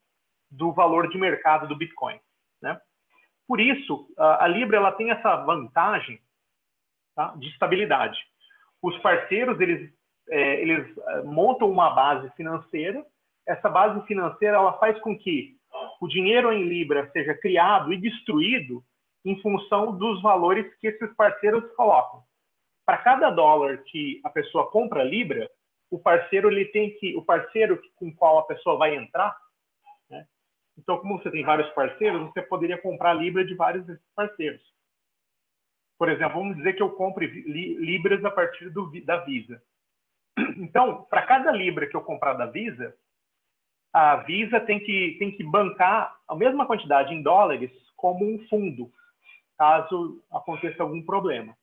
do valor de mercado do Bitcoin. Né? Por isso, a Libra ela tem essa vantagem, tá, de estabilidade. Os parceiros eles montam uma base financeira. Essa base financeira ela faz com que o dinheiro em Libra seja criado e destruído em função dos valores que esses parceiros colocam. Para cada dólar que a pessoa compra Libra, o parceiro com o qual a pessoa vai entrar, né? Então, como você tem vários parceiros, você poderia comprar Libra de vários desses parceiros. Por exemplo, vamos dizer que eu compre Libras a partir da Visa. Então, para cada Libra que eu comprar da Visa, a Visa tem que bancar a mesma quantidade em dólares como um fundo, caso aconteça algum problema.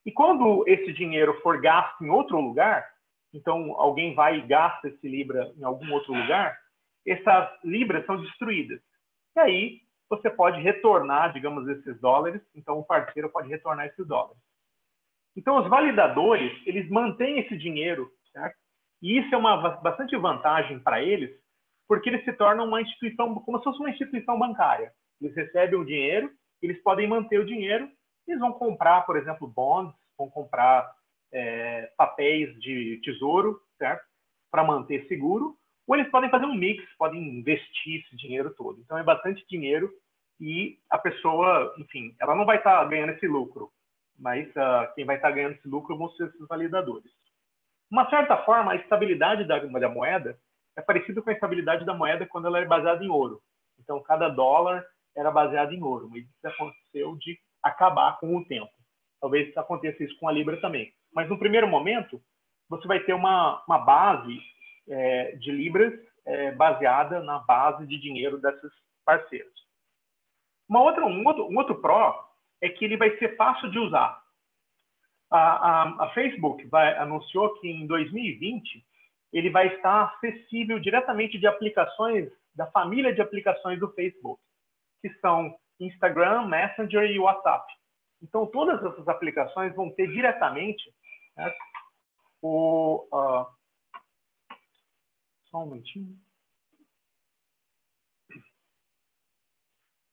E quando esse dinheiro for gasto em outro lugar, então alguém vai e gasta esse Libra em algum outro lugar, essas Libras são destruídas. E aí você pode retornar, digamos, esses dólares, então o parceiro pode retornar esses dólares. Então os validadores, eles mantêm esse dinheiro, certo? E isso é uma bastante vantagem para eles, porque eles se tornam uma instituição, como se fosse uma instituição bancária. Eles recebem o dinheiro, eles podem manter o dinheiro, eles vão comprar, por exemplo, bonds, vão comprar papéis de tesouro, certo? Para manter seguro, ou eles podem fazer um mix, podem investir esse dinheiro todo. Então é bastante dinheiro e a pessoa, enfim, ela não vai estar ganhando esse lucro, mas quem vai estar ganhando esse lucro vão ser esses validadores. De uma certa forma, a estabilidade da moeda é parecida com a estabilidade da moeda quando ela é baseada em ouro. Então, cada dólar era baseado em ouro, mas isso aconteceu de acabar com o tempo. Talvez aconteça isso com a Libra também. Mas, no primeiro momento, você vai ter uma base de Libras baseada na base de dinheiro desses parceiros. Um outro pró é que ele vai ser fácil de usar. A Facebook anunciou que em 2020 ele vai estar acessível diretamente de aplicações, da família de aplicações do Facebook, que são Instagram, Messenger e WhatsApp. Então, todas essas aplicações vão ter diretamente, né, só um momentinho.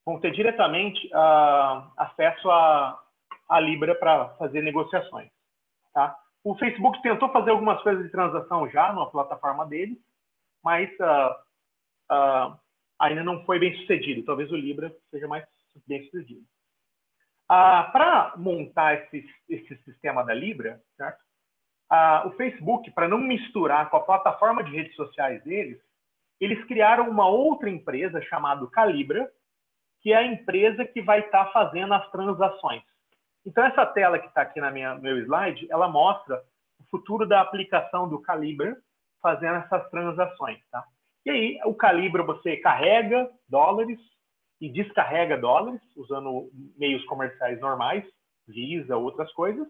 Vão ter diretamente acesso a Libra para fazer negociações. Tá? O Facebook tentou fazer algumas coisas de transação já na plataforma dele, mas ainda não foi bem sucedido. Talvez o Libra seja mais bem sucedido. Para montar esse sistema da Libra, certo? O Facebook, para não misturar com a plataforma de redes sociais deles, eles criaram uma outra empresa chamada Calibra, que é a empresa que vai estar fazendo as transações. Então, essa tela que está aqui no meu slide, ela mostra o futuro da aplicação do Calibra fazendo essas transações. Tá? E aí, o Calibra, você carrega dólares e descarrega dólares, usando meios comerciais normais, Visa, outras coisas,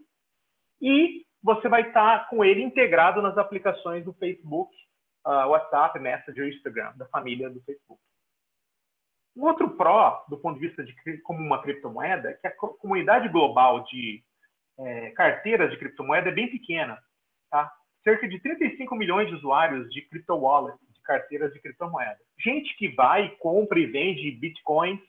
e você vai estar com ele integrado nas aplicações do Facebook, WhatsApp, Messenger, Instagram, da família do Facebook. Um outro pró, do ponto de vista de como uma criptomoeda, é que a comunidade global de carteiras de criptomoeda é bem pequena. Tá? Cerca de 35 milhões de usuários de crypto wallet, de carteiras de criptomoeda. Gente que vai, compra e vende bitcoins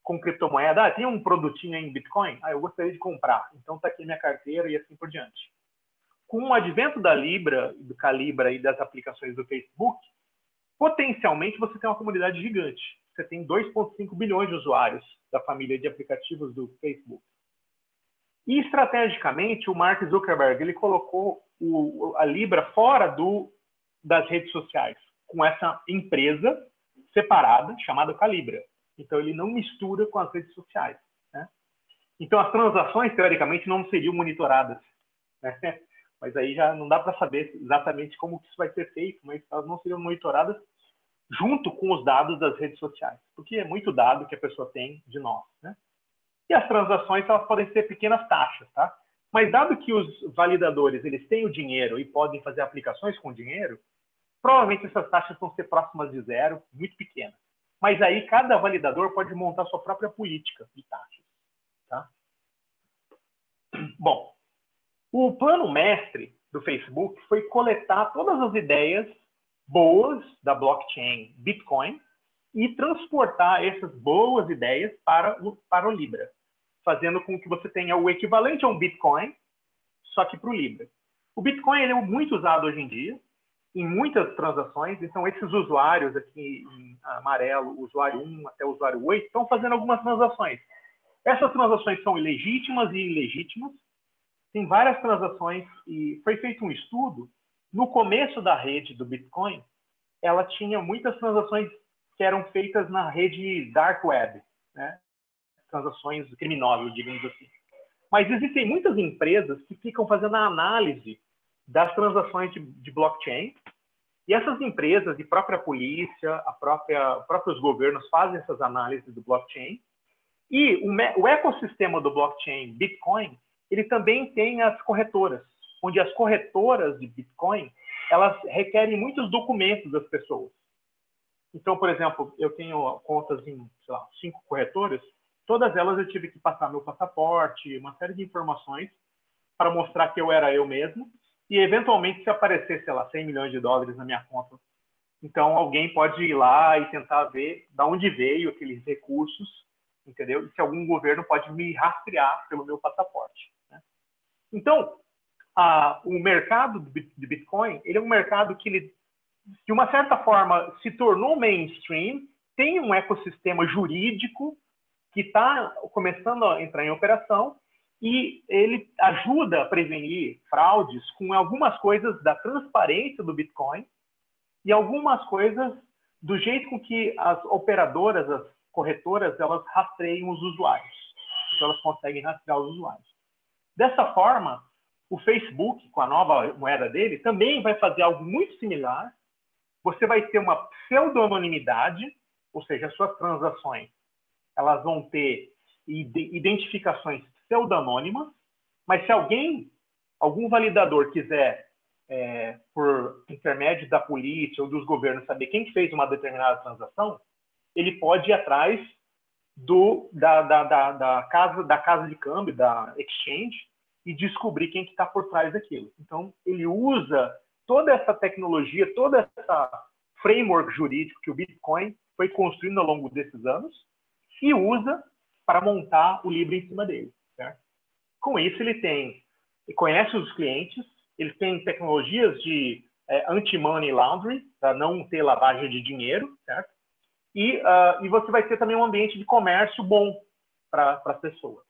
com criptomoeda. Tem um produtinho em Bitcoin? Eu gostaria de comprar. Então está aqui minha carteira e assim por diante. Com o advento da Libra, do Calibra e das aplicações do Facebook, potencialmente você tem uma comunidade gigante. Você tem 2,5 bilhões de usuários da família de aplicativos do Facebook. E estrategicamente, o Mark Zuckerberg ele colocou a Libra fora das redes sociais, com essa empresa separada chamada Calibra. Então, ele não mistura com as redes sociais. Né? Então, as transações, teoricamente, não seriam monitoradas. Né? Mas aí já não dá para saber exatamente como que isso vai ser feito, mas elas não seriam monitoradas junto com os dados das redes sociais, porque é muito dado que a pessoa tem de nós. Né? E as transações elas podem ser pequenas taxas. Tá? Mas dado que os validadores eles têm o dinheiro e podem fazer aplicações com dinheiro, provavelmente essas taxas vão ser próximas de zero, muito pequenas. Mas aí cada validador pode montar sua própria política de taxas. Tá? Bom, o plano mestre do Facebook foi coletar todas as ideias boas da blockchain Bitcoin e transportar essas boas ideias para o Libra, fazendo com que você tenha o equivalente a um Bitcoin, só que para o Libra. O Bitcoin ele é muito usado hoje em dia, em muitas transações, então esses usuários aqui em amarelo, usuário 1 até o usuário 8, estão fazendo algumas transações. Essas transações são legítimas e ilegítimas, tem várias transações e foi feito um estudo, no começo da rede do Bitcoin, ela tinha muitas transações que eram feitas na rede Dark Web, né? Transações criminosas, digamos assim. Mas existem muitas empresas que ficam fazendo a análise das transações de blockchain, e essas empresas e própria polícia, próprios governos fazem essas análises do blockchain, e o ecossistema do blockchain Bitcoin, ele também tem as corretoras, onde as corretoras de Bitcoin, elas requerem muitos documentos das pessoas. Então, por exemplo, eu tenho contas em, sei lá, 5 corretoras, todas elas eu tive que passar meu passaporte, uma série de informações para mostrar que eu era eu mesmo, e eventualmente se aparecer, sei lá, 100 milhões de dólares na minha conta, então alguém pode ir lá e tentar ver de onde veio aqueles recursos, entendeu? E se algum governo pode me rastrear pelo meu passaporte. Né? Então, o mercado de Bitcoin, ele é um mercado que, ele, de uma certa forma, se tornou mainstream, tem um ecossistema jurídico que está começando a entrar em operação e ele ajuda a prevenir fraudes com algumas coisas da transparência do Bitcoin e algumas coisas do jeito com que as operadoras, as corretoras, elas rastreiam os usuários. Então, elas conseguem rastrear os usuários. Dessa forma, o Facebook, com a nova moeda dele, também vai fazer algo muito similar. Você vai ter uma pseudo-anonimidade, ou seja, as suas transações elas vão ter identificações pseudo-anônimas, mas se algum validador quiser, por intermédio da polícia ou dos governos, saber quem fez uma determinada transação, ele pode ir atrás da casa de câmbio, da exchange, e descobrir quem está por trás daquilo. Então, ele usa toda essa tecnologia, toda essa framework jurídico que o Bitcoin foi construindo ao longo desses anos e usa para montar o Libra em cima dele. Certo? Com isso, ele conhece os clientes, ele tem tecnologias de anti-money laundering, para não ter lavagem de dinheiro, certo? E você vai ter também um ambiente de comércio bom para as pessoas.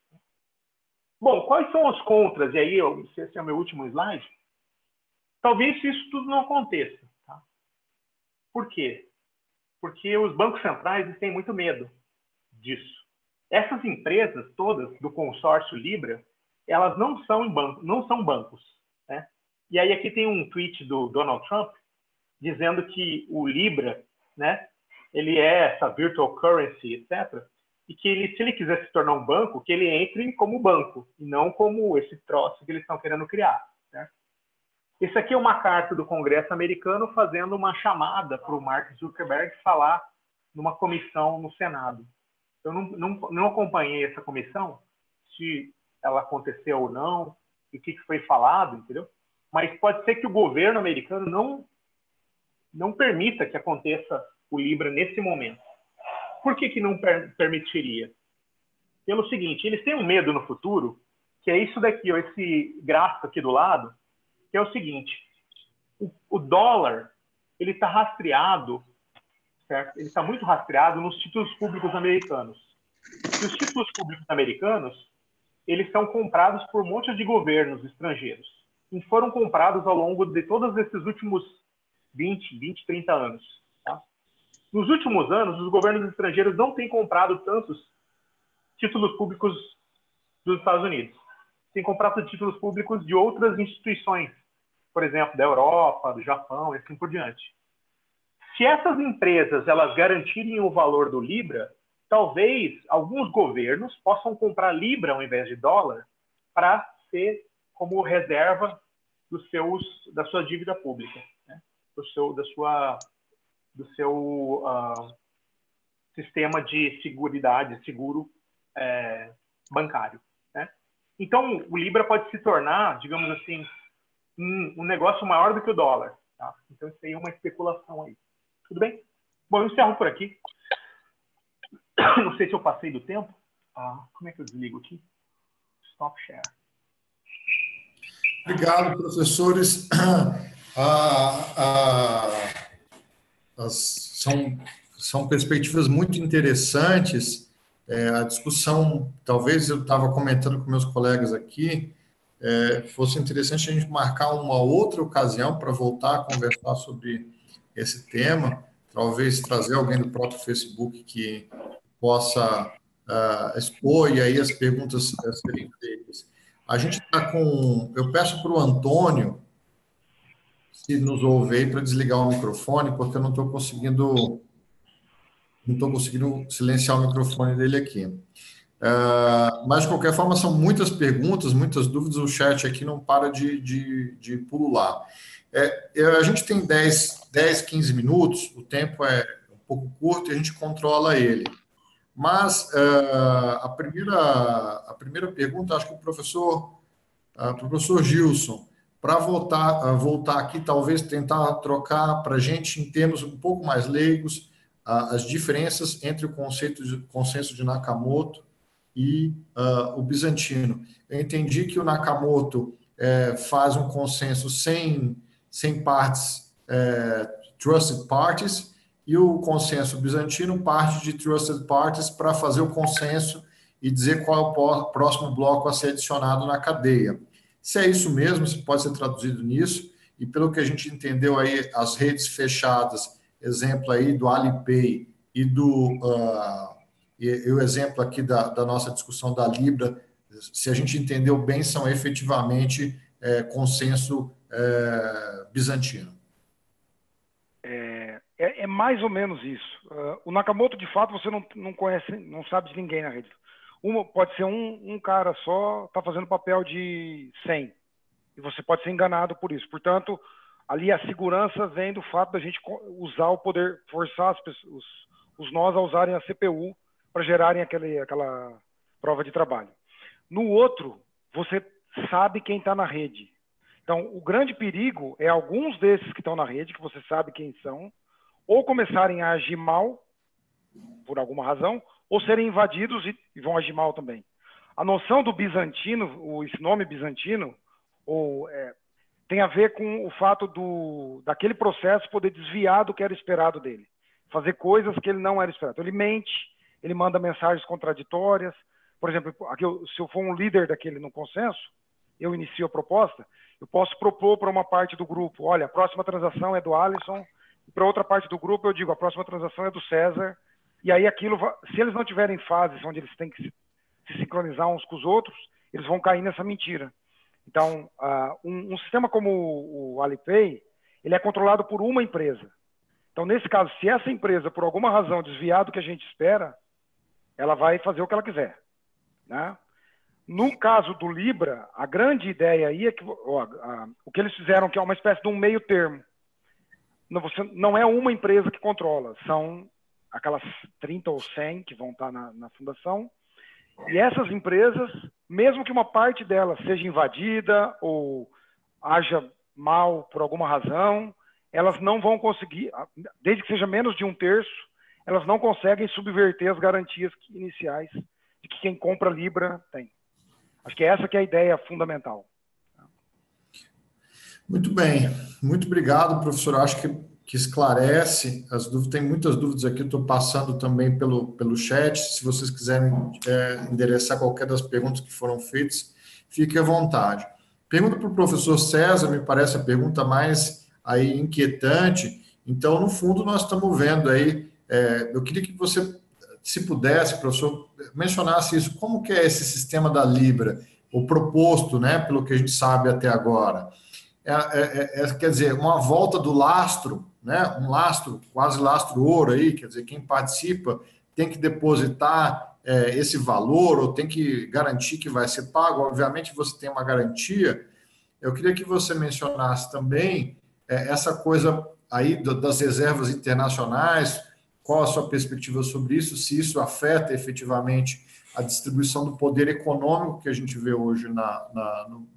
Bom, quais são os contras? E aí, esse é o meu último slide. Talvez isso tudo não aconteça. Tá? Por quê? Porque os bancos centrais têm muito medo disso. Essas empresas todas do consórcio Libra, elas não são bancos. Né? E aí aqui tem um tweet do Donald Trump dizendo que o Libra, né, ele é essa virtual currency, etc. e que ele, se ele quiser se tornar um banco, que ele entre como banco, e não como esse troço que eles estão querendo criar. Né? Esse aqui é uma carta do Congresso americano fazendo uma chamada para o Mark Zuckerberg falar numa comissão no Senado. Eu não acompanhei essa comissão, se ela aconteceu ou não, e o que foi falado, entendeu? Mas pode ser que o governo americano não permita que aconteça o Libra nesse momento. Por que não permitiria? Pelo seguinte, eles têm um medo no futuro, que é isso daqui, ó, esse gráfico aqui do lado, que é o seguinte, o dólar, ele está rastreado, certo? Ele está muito rastreado nos títulos públicos americanos. E os títulos públicos americanos, eles são comprados por um monte de governos estrangeiros. E foram comprados ao longo de todos esses últimos 20, 30 anos. Tá? Nos últimos anos, os governos estrangeiros não têm comprado tantos títulos públicos dos Estados Unidos. Têm comprado títulos públicos de outras instituições, por exemplo, da Europa, do Japão, e assim por diante. Se essas empresas elas garantirem o valor do Libra, talvez alguns governos possam comprar Libra ao invés de dólar para ser como reserva da sua dívida pública, né? do seu sistema de seguro bancário. Né? Então, o Libra pode se tornar, digamos assim, um negócio maior do que o dólar. Tá? Então, isso aí é uma especulação aí. Tudo bem? Bom, eu encerro por aqui. Não sei se eu passei do tempo. Como é que eu desligo aqui? Stop share. Obrigado, professores. São perspectivas muito interessantes. A discussão, talvez eu estava comentando com meus colegas aqui, fosse interessante a gente marcar uma outra ocasião para voltar a conversar sobre esse tema, talvez trazer alguém do próprio Facebook que possa expor e aí as perguntas serem feitas. A gente está com... Eu peço para o Antônio, se nos ouvir, para desligar o microfone, porque eu não estou conseguindo silenciar o microfone dele aqui. Mas, de qualquer forma, são muitas perguntas, muitas dúvidas, o chat aqui não para de pulular. A gente tem 10, 15 minutos, o tempo é um pouco curto e a gente controla ele. Mas a primeira pergunta, acho que o professor Gilson, para voltar aqui, talvez tentar trocar para a gente, em termos um pouco mais leigos, as diferenças entre o consenso de Nakamoto e o bizantino. Eu entendi que o Nakamoto faz um consenso sem partes, trusted parties, e o consenso bizantino parte de trusted parties para fazer o consenso e dizer qual é o próximo bloco a ser adicionado na cadeia. Se é isso mesmo, se pode ser traduzido nisso, e pelo que a gente entendeu aí, as redes fechadas, exemplo aí do Alipay e o exemplo aqui da nossa discussão da Libra, se a gente entendeu bem, são efetivamente consenso bizantino. É mais ou menos isso. O Nakamoto, de fato, você não conhece, não sabe de ninguém na rede. Pode ser um cara só, está fazendo papel de 100. E você pode ser enganado por isso. Portanto, ali a segurança vem do fato da gente usar o poder, forçar os nós a usarem a CPU para gerarem aquela prova de trabalho. No outro, você sabe quem está na rede. Então, o grande perigo é alguns desses que estão na rede, que você sabe quem são, ou começarem a agir mal, por alguma razão, ou serem invadidos e vão agir mal também. A noção do bizantino, esse nome bizantino, tem a ver com o fato daquele processo poder desviar do que era esperado dele. Fazer coisas que ele não era esperado. Então, ele mente, ele manda mensagens contraditórias. Por exemplo, se eu for um líder daquele no consenso, eu inicio a proposta, eu posso propor para uma parte do grupo, olha, a próxima transação é do Alisson, e para outra parte do grupo eu digo, a próxima transação é do César, e aí se eles não tiverem fases onde eles têm que se sincronizar uns com os outros, eles vão cair nessa mentira. Então, um sistema como o Alipay, ele é controlado por uma empresa. Então, nesse caso, se essa empresa, por alguma razão, desviar do que a gente espera, ela vai fazer o que ela quiser, né? No caso do Libra, a grande ideia aí é que o que eles fizeram que é uma espécie de um meio termo. Não é uma empresa que controla, são aquelas 30 ou 100 que vão estar na fundação. E essas empresas, mesmo que uma parte delas seja invadida ou haja mal por alguma razão, elas não vão conseguir, desde que seja menos de 1/3, elas não conseguem subverter as garantias iniciais de que quem compra Libra tem. Acho que essa que é a ideia fundamental. Muito bem, muito obrigado, professor. Acho que esclarece as dúvidas. Tem muitas dúvidas aqui, estou passando também pelo chat. Se vocês quiserem endereçar qualquer das perguntas que foram feitas, fique à vontade. Pergunta para o professor César, me parece a pergunta mais aí inquietante. Então, no fundo, nós estamos vendo aí, eu queria que você, se pudesse, professor, mencionasse isso, como que é esse sistema da Libra, o proposto, né, pelo que a gente sabe até agora. Quer dizer, uma volta do lastro, né? Um lastro, quase lastro ouro aí, quer dizer, quem participa tem que depositar esse valor ou tem que garantir que vai ser pago. Obviamente, você tem uma garantia. Eu queria que você mencionasse também essa coisa aí das reservas internacionais, qual a sua perspectiva sobre isso, se isso afeta efetivamente a distribuição do poder econômico que a gente vê hoje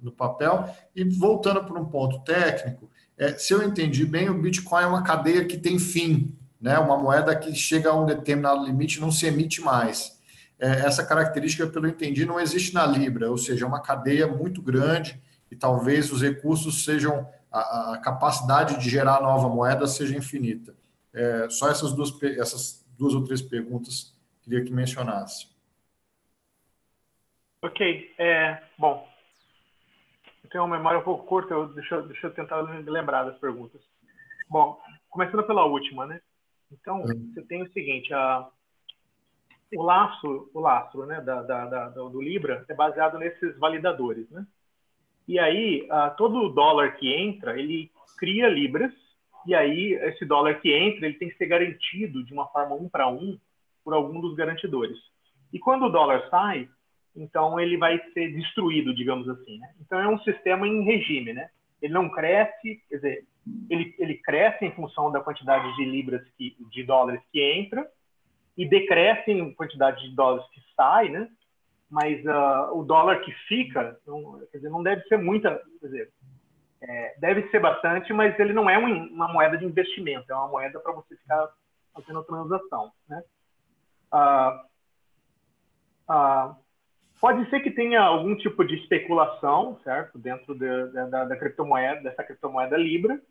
no papel. E voltando para um ponto técnico, se eu entendi bem, o Bitcoin é uma cadeia que tem fim, né? Uma moeda que chega a um determinado limite e não se emite mais. Essa característica, pelo que eu entendi, não existe na Libra, ou seja, é uma cadeia muito grande e talvez os recursos sejam, a capacidade de gerar nova moeda seja infinita. Só essas duas ou três perguntas queria que mencionasse. Ok. Bom, eu tenho uma memória um pouco curta, deixa eu tentar lembrar das perguntas. Bom, começando pela última, né? Então, você tem o seguinte, o lastro, né, do Libra é baseado nesses validadores, né? E aí, todo dólar que entra, ele cria Libras, e aí esse dólar que entra, ele tem que ser garantido de uma forma 1 para 1 por algum dos garantidores. E quando o dólar sai, então ele vai ser destruído, digamos assim, né? Então é um sistema em regime, né? Ele não cresce, quer dizer, ele cresce em função da quantidade de libras, de dólares que entra, e decresce em quantidade de dólares que sai, né? Mas o dólar que fica, quer dizer, não deve ser muita, quer dizer, deve ser bastante, mas ele não é uma moeda de investimento, é uma moeda para você ficar fazendo transação, né? Pode ser que tenha algum tipo de especulação, certo, dentro da criptomoeda, dessa criptomoeda Libra,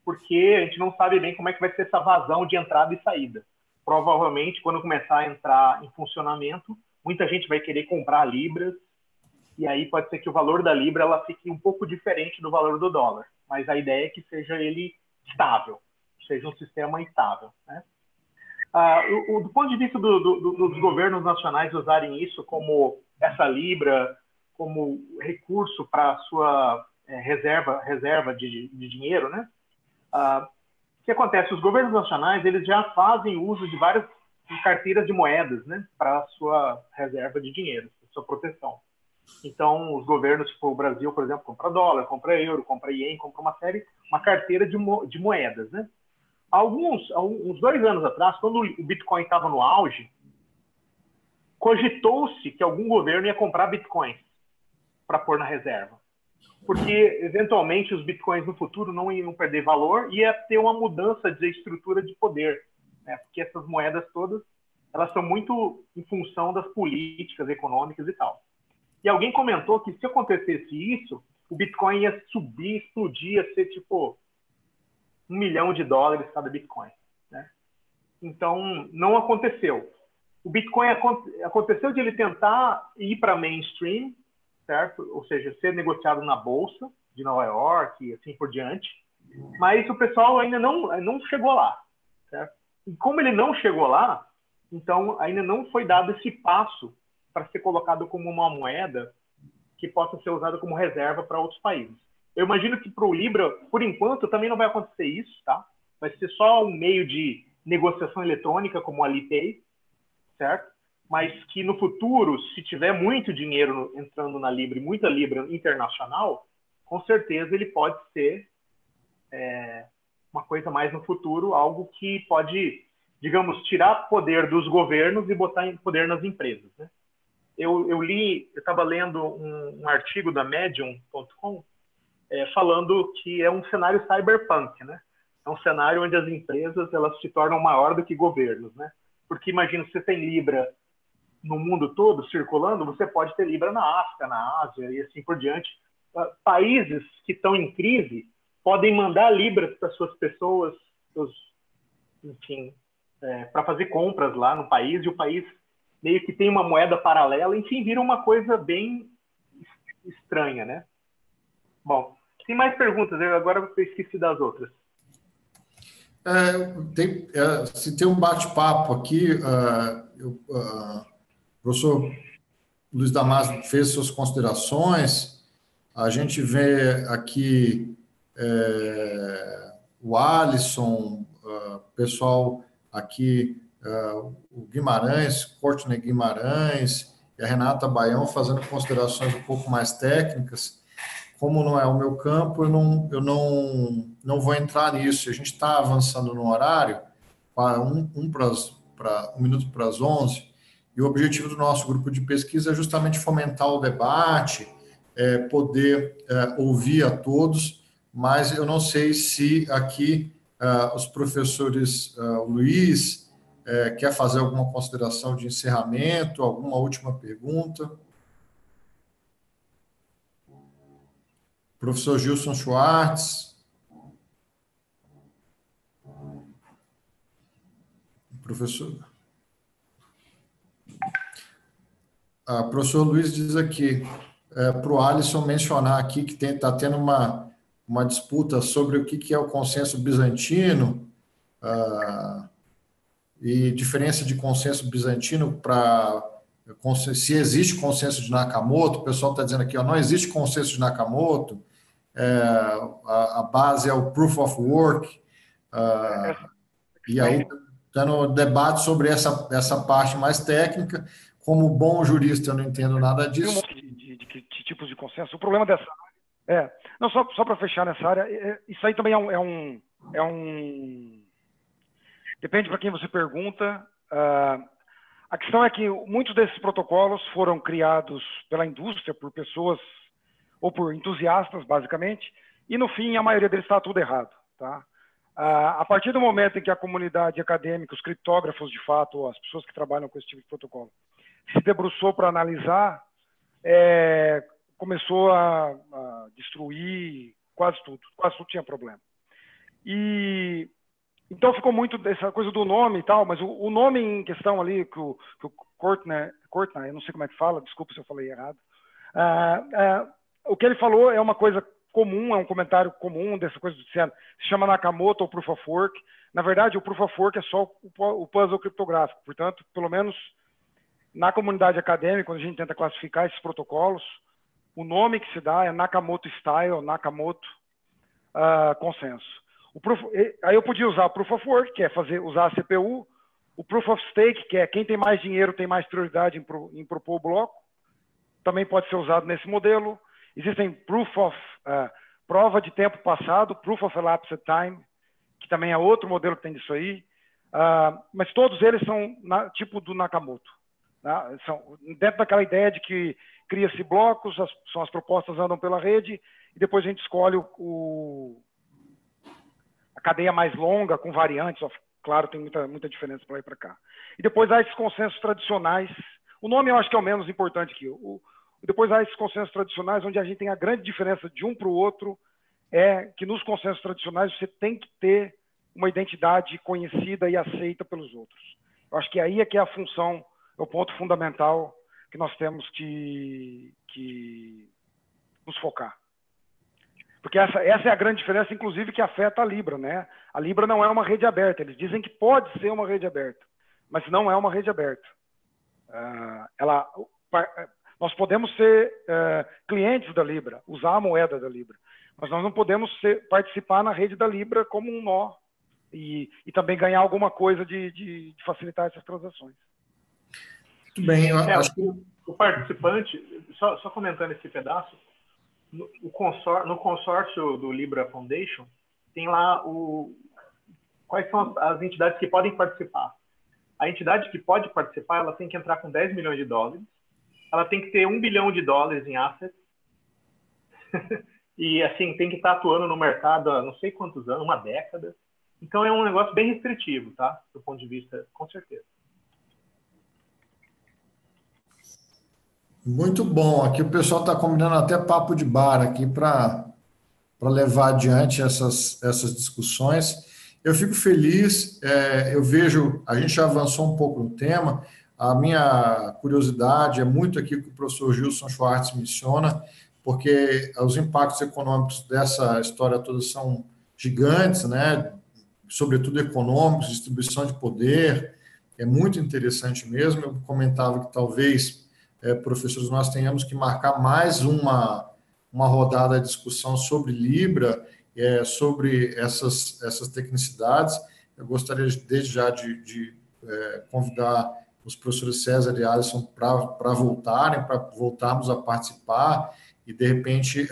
porque a gente não sabe bem como é que vai ser essa vazão de entrada e saída. Provavelmente, quando começar a entrar em funcionamento, muita gente vai querer comprar Libras, e aí pode ser que o valor da Libra ela fique um pouco diferente do valor do dólar, mas a ideia é que seja ele estável, seja um sistema estável, né? Do ponto de vista dos governos nacionais usarem isso como essa Libra, como recurso para a sua reserva de dinheiro, né? O que acontece? Os governos nacionais eles já fazem uso de várias carteiras de moedas, né, para a sua reserva de dinheiro, para sua proteção. Então, os governos, tipo o Brasil, por exemplo, compra dólar, compra euro, compra ien, compra uma carteira de moedas, né? Uns 2 anos atrás, quando o Bitcoin estava no auge, cogitou-se que algum governo ia comprar Bitcoins para pôr na reserva. Porque, eventualmente, os Bitcoins no futuro não iam perder valor e ia ter uma mudança de estrutura de poder, né? Porque essas moedas todas, elas são muito em função das políticas econômicas e tal. E alguém comentou que se acontecesse isso, o Bitcoin ia subir, explodir, ia ser tipo $1 milhão cada Bitcoin, né? Então, não aconteceu. O Bitcoin aconteceu de ele tentar ir para mainstream, certo? Ou seja, ser negociado na Bolsa de Nova York e assim por diante, mas o pessoal ainda não chegou lá, certo? E como ele não chegou lá, então ainda não foi dado esse passo para ser colocado como uma moeda que possa ser usada como reserva para outros países. Eu imagino que para o Libra, por enquanto, também não vai acontecer isso, tá? Vai ser só um meio de negociação eletrônica, como o Alipay, certo? mas que no futuro, se tiver muito dinheiro entrando na Libra e muita Libra internacional, com certeza ele pode ser uma coisa mais no futuro, algo que pode, digamos, tirar poder dos governos e botar poder nas empresas, né? Eu estava lendo um artigo da Medium.com falando que é um cenário cyberpunk, né? É um cenário onde as empresas elas se tornam maior do que governos, né? Porque imagina, se você tem Libra no mundo todo circulando, você pode ter Libra na África, na Ásia e assim por diante. Países que estão em crise podem mandar Libras para suas pessoas, enfim, para fazer compras lá no país, e o país meio que tem uma moeda paralela, enfim, vira uma coisa bem estranha, né? Bom, tem mais perguntas, agora eu esqueci das outras. Se tem um bate-papo aqui, o professor Luiz Damasio fez suas considerações, a gente vê aqui o Alisson, pessoal aqui, o Guimarães, Courtney Guimarães e a Renata Baião fazendo considerações um pouco mais técnicas. Como não é o meu campo, eu não vou entrar nisso. A gente está avançando no horário, para um minuto para as 11, e o objetivo do nosso grupo de pesquisa é justamente fomentar o debate, poder ouvir a todos, mas eu não sei se aqui os professores Luiz quer fazer alguma consideração de encerramento, alguma última pergunta. Professor Gilson Schwartz. Professor Luiz diz aqui, para o Alisson mencionar aqui que está tendo uma disputa sobre o que é o consenso bizantino e diferença de consenso bizantino para se existe consenso de Nakamoto. O pessoal está dizendo aqui, não existe consenso de Nakamoto, a base é o Proof of Work, e aí está no debate sobre essa parte mais técnica. Como bom jurista, eu não entendo nada disso. De tipos de consenso. O problema dessa área não, só para fechar nessa área, isso aí também é um depende para quem você pergunta. A questão é que muitos desses protocolos foram criados pela indústria, por pessoas ou por entusiastas, basicamente, e no fim a maioria deles está tudo errado, tá? A partir do momento em que a comunidade acadêmica, os criptógrafos de fato, as pessoas que trabalham com esse tipo de protocolo, se debruçou para analisar, começou a destruir quase tudo tinha problema. E então ficou muito dessa coisa do nome e tal, mas o nome em questão ali, que o Courtney, eu não sei como é que fala, desculpa se eu falei errado, o que ele falou é uma coisa comum, é um comentário comum dessa coisa se chama Nakamoto ou Proof of Work. Na verdade, o Proof of Work é só o puzzle criptográfico, portanto, pelo menos na comunidade acadêmica, quando a gente tenta classificar esses protocolos, o nome que se dá é Nakamoto Style, Nakamoto Consenso. Aí eu podia usar o Proof of Work, que é usar a CPU, o Proof of Stake, que é quem tem mais dinheiro tem mais prioridade em propor o bloco, também pode ser usado nesse modelo. Existem prova de tempo passado, Proof of Elapsed Time, que também é outro modelo que tem disso aí, mas todos eles são tipo do Nakamoto. São dentro daquela ideia de que cria-se blocos, as propostas andam pela rede, e depois a gente escolhe a cadeia mais longa, com variantes, claro, tem muita diferença para lá e para cá. E depois há esses consensos tradicionais, o nome eu acho que é o menos importante aqui. Depois há esses consensos tradicionais, onde a gente tem a grande diferença de um para o outro, é que nos consensos tradicionais você tem que ter uma identidade conhecida e aceita pelos outros. Eu acho que aí é que é a função, é o ponto fundamental que nós temos que nos focar. Porque essa é a grande diferença, inclusive, que afeta a Libra, né? A Libra não é uma rede aberta. Eles dizem que pode ser uma rede aberta, mas não é uma rede aberta. Nós podemos ser clientes da Libra, usar a moeda da Libra, mas nós não podemos participar na rede da Libra como um nó e também ganhar alguma coisa de facilitar essas transações. Muito bem, eu acho que... O participante, só comentando esse pedaço, no consórcio do Libra Foundation, tem lá quais são as entidades que podem participar. A entidade que pode participar, ela tem que entrar com 10 milhões de dólares, ela tem que ter $1 bilhão em assets, e assim, tem que estar atuando no mercado há não sei quantos anos, uma década. Então é um negócio bem restritivo, tá? Do ponto de vista, com certeza. Muito bom. Aqui o pessoal está combinando até papo de bar aqui para levar adiante essas discussões. Eu fico feliz, eu vejo, a gente já avançou um pouco no tema, a minha curiosidade é muito aqui que o professor Gilson Schwartz menciona, porque os impactos econômicos dessa história toda são gigantes, né? Sobretudo econômicos, distribuição de poder, é muito interessante mesmo. Eu comentava que talvez, professores, nós tenhamos que marcar mais uma rodada de discussão sobre Libra, sobre essas tecnicidades. Eu gostaria, desde já, de convidar os professores César e Alisson para voltarmos a participar e, de repente,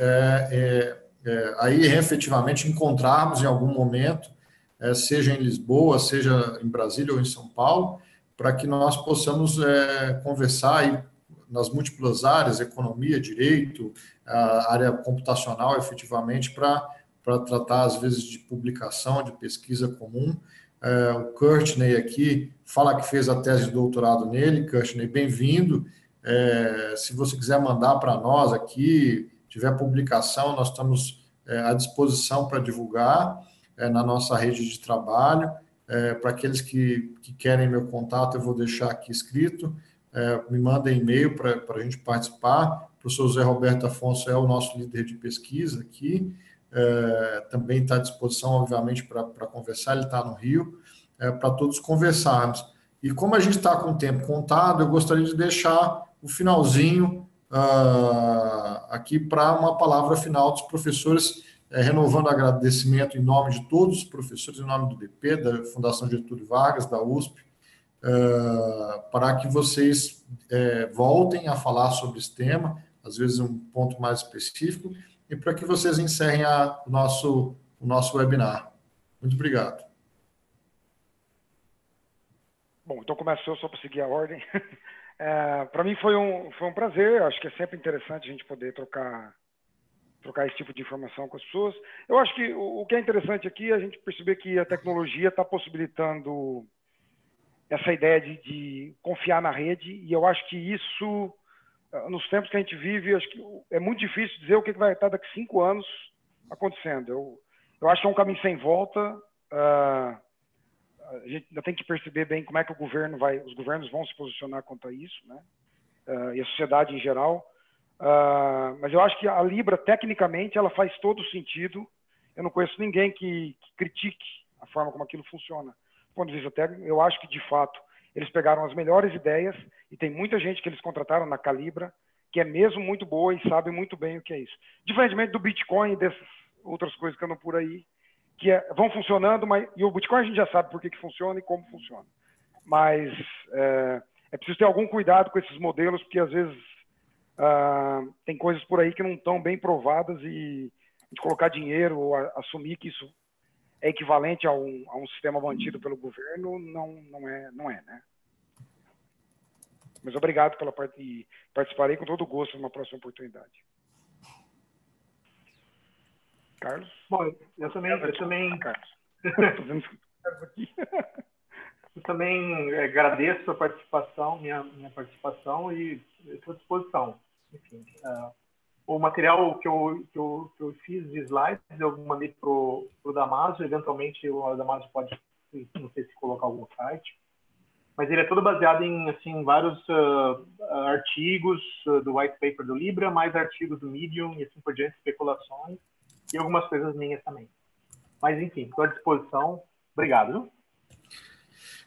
aí efetivamente encontrarmos em algum momento, seja em Lisboa, seja em Brasília ou em São Paulo, para que nós possamos conversar aí nas múltiplas áreas, economia, direito, a área computacional, efetivamente, para tratar, às vezes, de publicação, de pesquisa comum. O Courtney aqui fala que fez a tese de doutorado nele. Courtney, bem-vindo. Se você quiser mandar para nós aqui, tiver publicação, nós estamos à disposição para divulgar na nossa rede de trabalho. Para aqueles que querem meu contato, eu vou deixar aqui escrito. Me mandem e-mail para a gente participar. O professor José Roberto Afonso é o nosso líder de pesquisa aqui. Também está à disposição, obviamente, para conversar. Ele está no Rio, para todos conversarmos. E como a gente está com o tempo contado, eu gostaria de deixar o finalzinho aqui para uma palavra final dos professores, renovando o agradecimento em nome de todos os professores, em nome do BP, da Fundação Getúlio Vargas, da USP, para que vocês voltem a falar sobre esse tema, às vezes um ponto mais específico, e para que vocês encerrem o nosso webinar. Muito obrigado. Bom, então começo eu só para seguir a ordem. Para mim foi um prazer, acho que é sempre interessante a gente poder trocar esse tipo de informação com as pessoas. Eu acho que o que é interessante aqui é a gente perceber que a tecnologia está possibilitando essa ideia de confiar na rede, e eu acho que isso, nos tempos que a gente vive, acho que é muito difícil dizer o que vai estar daqui 5 anos acontecendo. Eu acho que é um caminho sem volta. A gente ainda tem que perceber bem como é que os governos vão se posicionar quanto a isso, né? E a sociedade em geral. Mas eu acho que a Libra, tecnicamente, ela faz todo sentido. Eu não conheço ninguém que critique a forma como aquilo funciona. Do ponto de vista técnico, eu acho que, de fato, eles pegaram as melhores ideias, e tem muita gente que eles contrataram na Calibra, que é mesmo muito boa e sabe muito bem o que é isso. Diferentemente do Bitcoin e dessas outras coisas que andam por aí, que vão funcionando, e o Bitcoin a gente já sabe por que funciona e como funciona. Mas é preciso ter algum cuidado com esses modelos, porque às vezes tem coisas por aí que não estão bem provadas, e a gente colocar dinheiro ou assumir que isso é equivalente a um sistema mantido pelo governo, não é, né? Mas obrigado pela parte, e participarei com todo gosto numa próxima oportunidade. Carlos? Bom, eu também Carlos. Eu também agradeço a participação, minha participação, e estou à disposição. Enfim, o material que eu fiz de slides, eu mandei para o Damaso. Eventualmente o Damaso pode, não sei se colocar algum site, mas ele é todo baseado em vários artigos do white paper do Libra, mais artigos do Medium e assim por diante, especulações, e algumas coisas minhas também. Mas, enfim, estou à disposição. Obrigado, viu?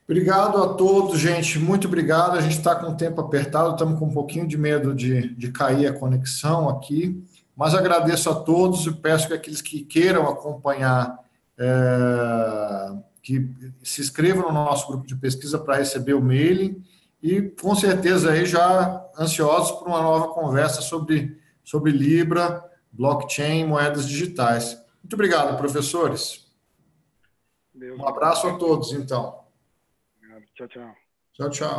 Obrigado a todos, gente. Muito obrigado. A gente está com o tempo apertado, estamos com um pouquinho de medo de cair a conexão aqui, mas agradeço a todos e peço que aqueles que queiram acompanhar, que se inscrevam no nosso grupo de pesquisa para receber o mailing, e com certeza aí já ansiosos por uma nova conversa sobre Libra, blockchain, moedas digitais. Muito obrigado, professores. Deus, Um abraço a todos, então. obrigado. Tchau, tchau. Tchau, tchau.